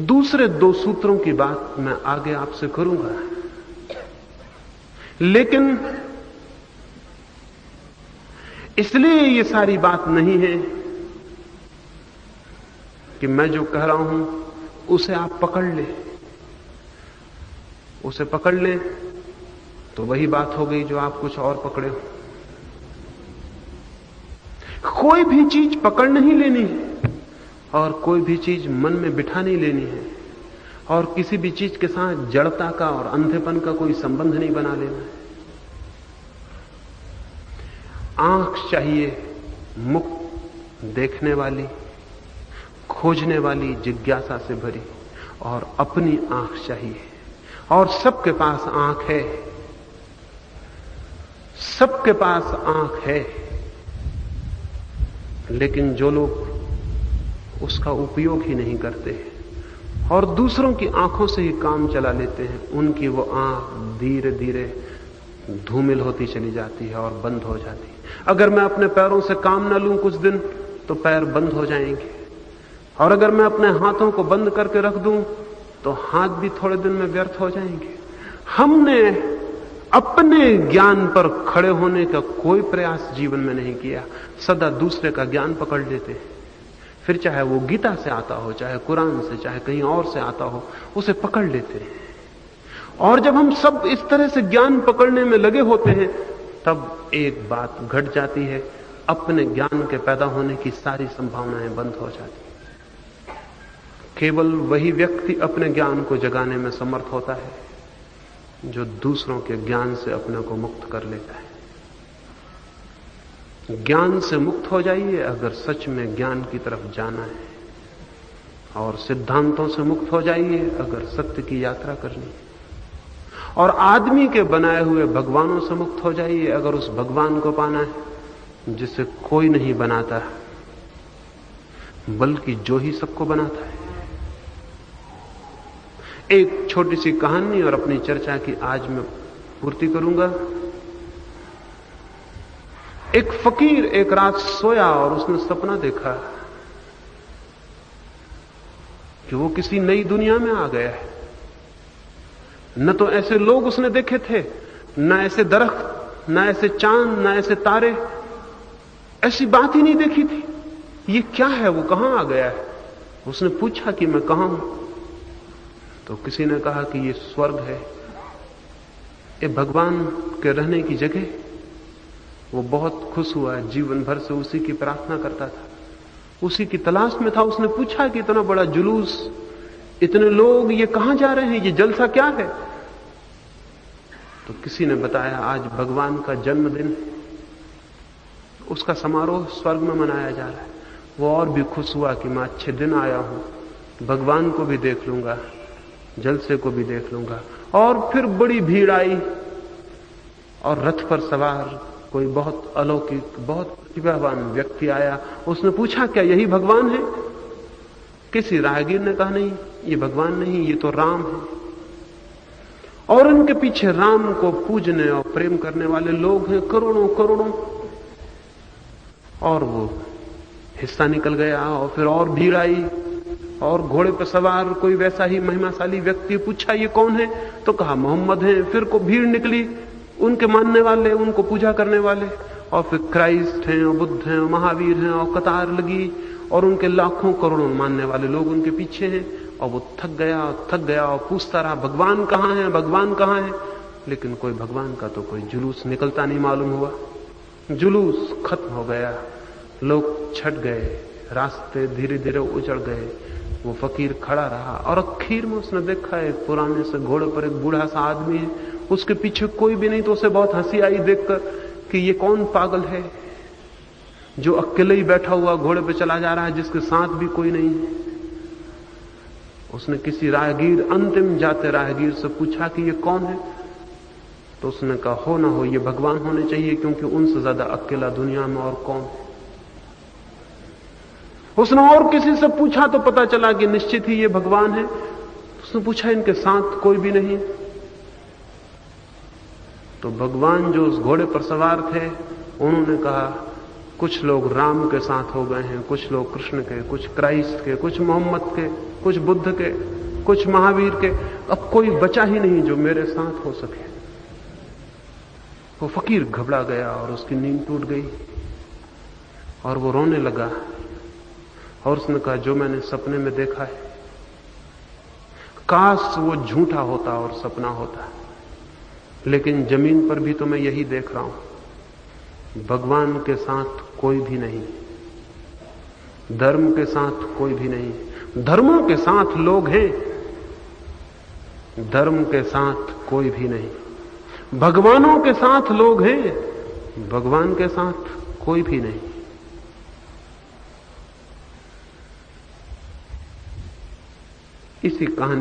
दूसरे दो सूत्रों की बात मैं आगे आपसे करूंगा, लेकिन इसलिए ये सारी बात नहीं है कि मैं जो कह रहा हूं उसे आप पकड़ लें। उसे पकड़ लें तो वही बात हो गई जो आप कुछ और पकड़े हो। कोई भी चीज पकड़ नहीं लेनी है और कोई भी चीज मन में बिठा नहीं लेनी है, और किसी भी चीज के साथ जड़ता का और अंधेपन का कोई संबंध नहीं बना लेना है। आंख चाहिए मुक्त, देखने वाली, खोजने वाली, जिज्ञासा से भरी, और अपनी आंख चाहिए। और सबके पास आंख है, सबके पास आंख है, लेकिन जो लोग उसका उपयोग ही नहीं करते और दूसरों की आंखों से ही काम चला लेते हैं, उनकी वो आंख धीरे धीरे धूमिल होती चली जाती है और बंद हो जाती है। अगर मैं अपने पैरों से काम न लूं कुछ दिन, तो पैर बंद हो जाएंगे, और अगर मैं अपने हाथों को बंद करके रख दूं तो हाथ भी थोड़े दिन में व्यर्थ हो जाएंगे। हमने अपने ज्ञान पर खड़े होने का कोई प्रयास जीवन में नहीं किया, सदा दूसरे का ज्ञान पकड़ लेते हैं। फिर चाहे वो गीता से आता हो, चाहे कुरान से, चाहे कहीं और से आता हो, उसे पकड़ लेते हैं। और जब हम सब इस तरह से ज्ञान पकड़ने में लगे होते हैं, तब एक बात घट जाती है, अपने ज्ञान के पैदा होने की सारी संभावनाएं बंद हो जाती। केवल वही व्यक्ति अपने ज्ञान को जगाने में समर्थ होता है जो दूसरों के ज्ञान से अपने को मुक्त कर लेता है। ज्ञान से मुक्त हो जाइए अगर सच में ज्ञान की तरफ जाना है, और सिद्धांतों से मुक्त हो जाइए अगर सत्य की यात्रा करनी है, और आदमी के बनाए हुए भगवानों से मुक्त हो जाइए अगर उस भगवान को पाना है जिसे कोई नहीं बनाता बल्कि जो ही सबको बनाता है। एक छोटी सी कहानी और अपनी चर्चा की आज मैं पूर्ति करूंगा। एक फकीर एक रात सोया और उसने सपना देखा कि वो किसी नई दुनिया में आ गया है। न तो ऐसे लोग उसने देखे थे, न ऐसे दरख्त, न ऐसे चांद, न ऐसे तारे, ऐसी बात ही नहीं देखी थी। ये क्या है, वो कहां आ गया है? उसने पूछा कि मैं कहां हूं? तो किसी ने कहा कि ये स्वर्ग है, ये भगवान के रहने की जगह। वो बहुत खुश हुआ, जीवन भर से उसी की प्रार्थना करता था, उसी की तलाश में था। उसने पूछा कि इतना बड़ा जुलूस, इतने लोग, ये कहां जा रहे हैं, ये जलसा क्या है? तो किसी ने बताया आज भगवान का जन्मदिन, उसका समारोह स्वर्ग में मनाया जा रहा है। वो और भी खुश हुआ कि मैं अच्छे दिन आया हूं, भगवान को भी देख लूंगा, जलसे को भी देख लूंगा। और फिर बड़ी भीड़ आई और रथ पर सवार कोई बहुत अलौकिक, बहुत प्रतिभावान व्यक्ति आया। उसने पूछा, क्या यही भगवान है? किसी राहगीर ने कहा, नहीं, ये भगवान नहीं, ये तो राम है। और उनके पीछे राम को पूजने और प्रेम करने वाले लोग हैं, करोड़ों करोड़ों। और वो हिस्सा निकल गया और फिर और भीड़ आई और घोड़े पर सवार कोई वैसा ही महिमाशाली व्यक्ति। पूछा, ये कौन है? तो कहा, मोहम्मद है। फिर को भीड़ निकली, उनके मानने वाले, उनको पूजा करने वाले। और फिर क्राइस्ट हैं और बुद्ध हैं और महावीर हैं और कतार लगी और उनके लाखों करोड़ों मानने वाले लोग उनके पीछे हैं। और वो थक गया और पूछता रहा, भगवान कहां है, भगवान कहां है? लेकिन कोई भगवान का तो कोई जुलूस निकलता नहीं मालूम हुआ। जुलूस खत्म हो गया, लोग छट गए, रास्ते धीरे धीरे उजड़ गए। वो फकीर खड़ा रहा और आखिर में उसने देखा एक पुराने से घोड़े पर एक बूढ़ा सा आदमी है, उसके पीछे कोई भी नहीं। तो उसे बहुत हंसी आई देखकर कि ये कौन पागल है जो अकेले ही बैठा हुआ घोड़े पे चला जा रहा है, जिसके साथ भी कोई नहीं है। उसने किसी राहगीर, अंतिम जाते राहगीर से पूछा कि ये कौन है? तो उसने कहा, हो ना हो ये भगवान होने चाहिए, क्योंकि उनसे ज्यादा अकेला दुनिया में और कौन है। उसने और किसी से पूछा तो पता चला कि निश्चित ही ये भगवान है। उसने पूछा, इनके साथ कोई भी नहीं? तो भगवान जो उस घोड़े पर सवार थे, उन्होंने कहा, कुछ लोग राम के साथ हो गए हैं, कुछ लोग कृष्ण के, कुछ क्राइस्ट के, कुछ मोहम्मद के, कुछ बुद्ध के, कुछ महावीर के, अब कोई बचा ही नहीं जो मेरे साथ हो सके। वो फकीर घबरा गया और उसकी नींद टूट गई और वो रोने लगा। और उसने कहा, जो मैंने सपने में देखा है, काश वो झूठा होता और सपना होता, लेकिन जमीन पर भी तो मैं यही देख रहा हूं। भगवान के साथ कोई भी नहीं, धर्म के साथ कोई भी नहीं। धर्मों के साथ लोग हैं, धर्म के साथ कोई भी नहीं। भगवानों के साथ लोग हैं, भगवान के साथ कोई भी नहीं। इसी कहानी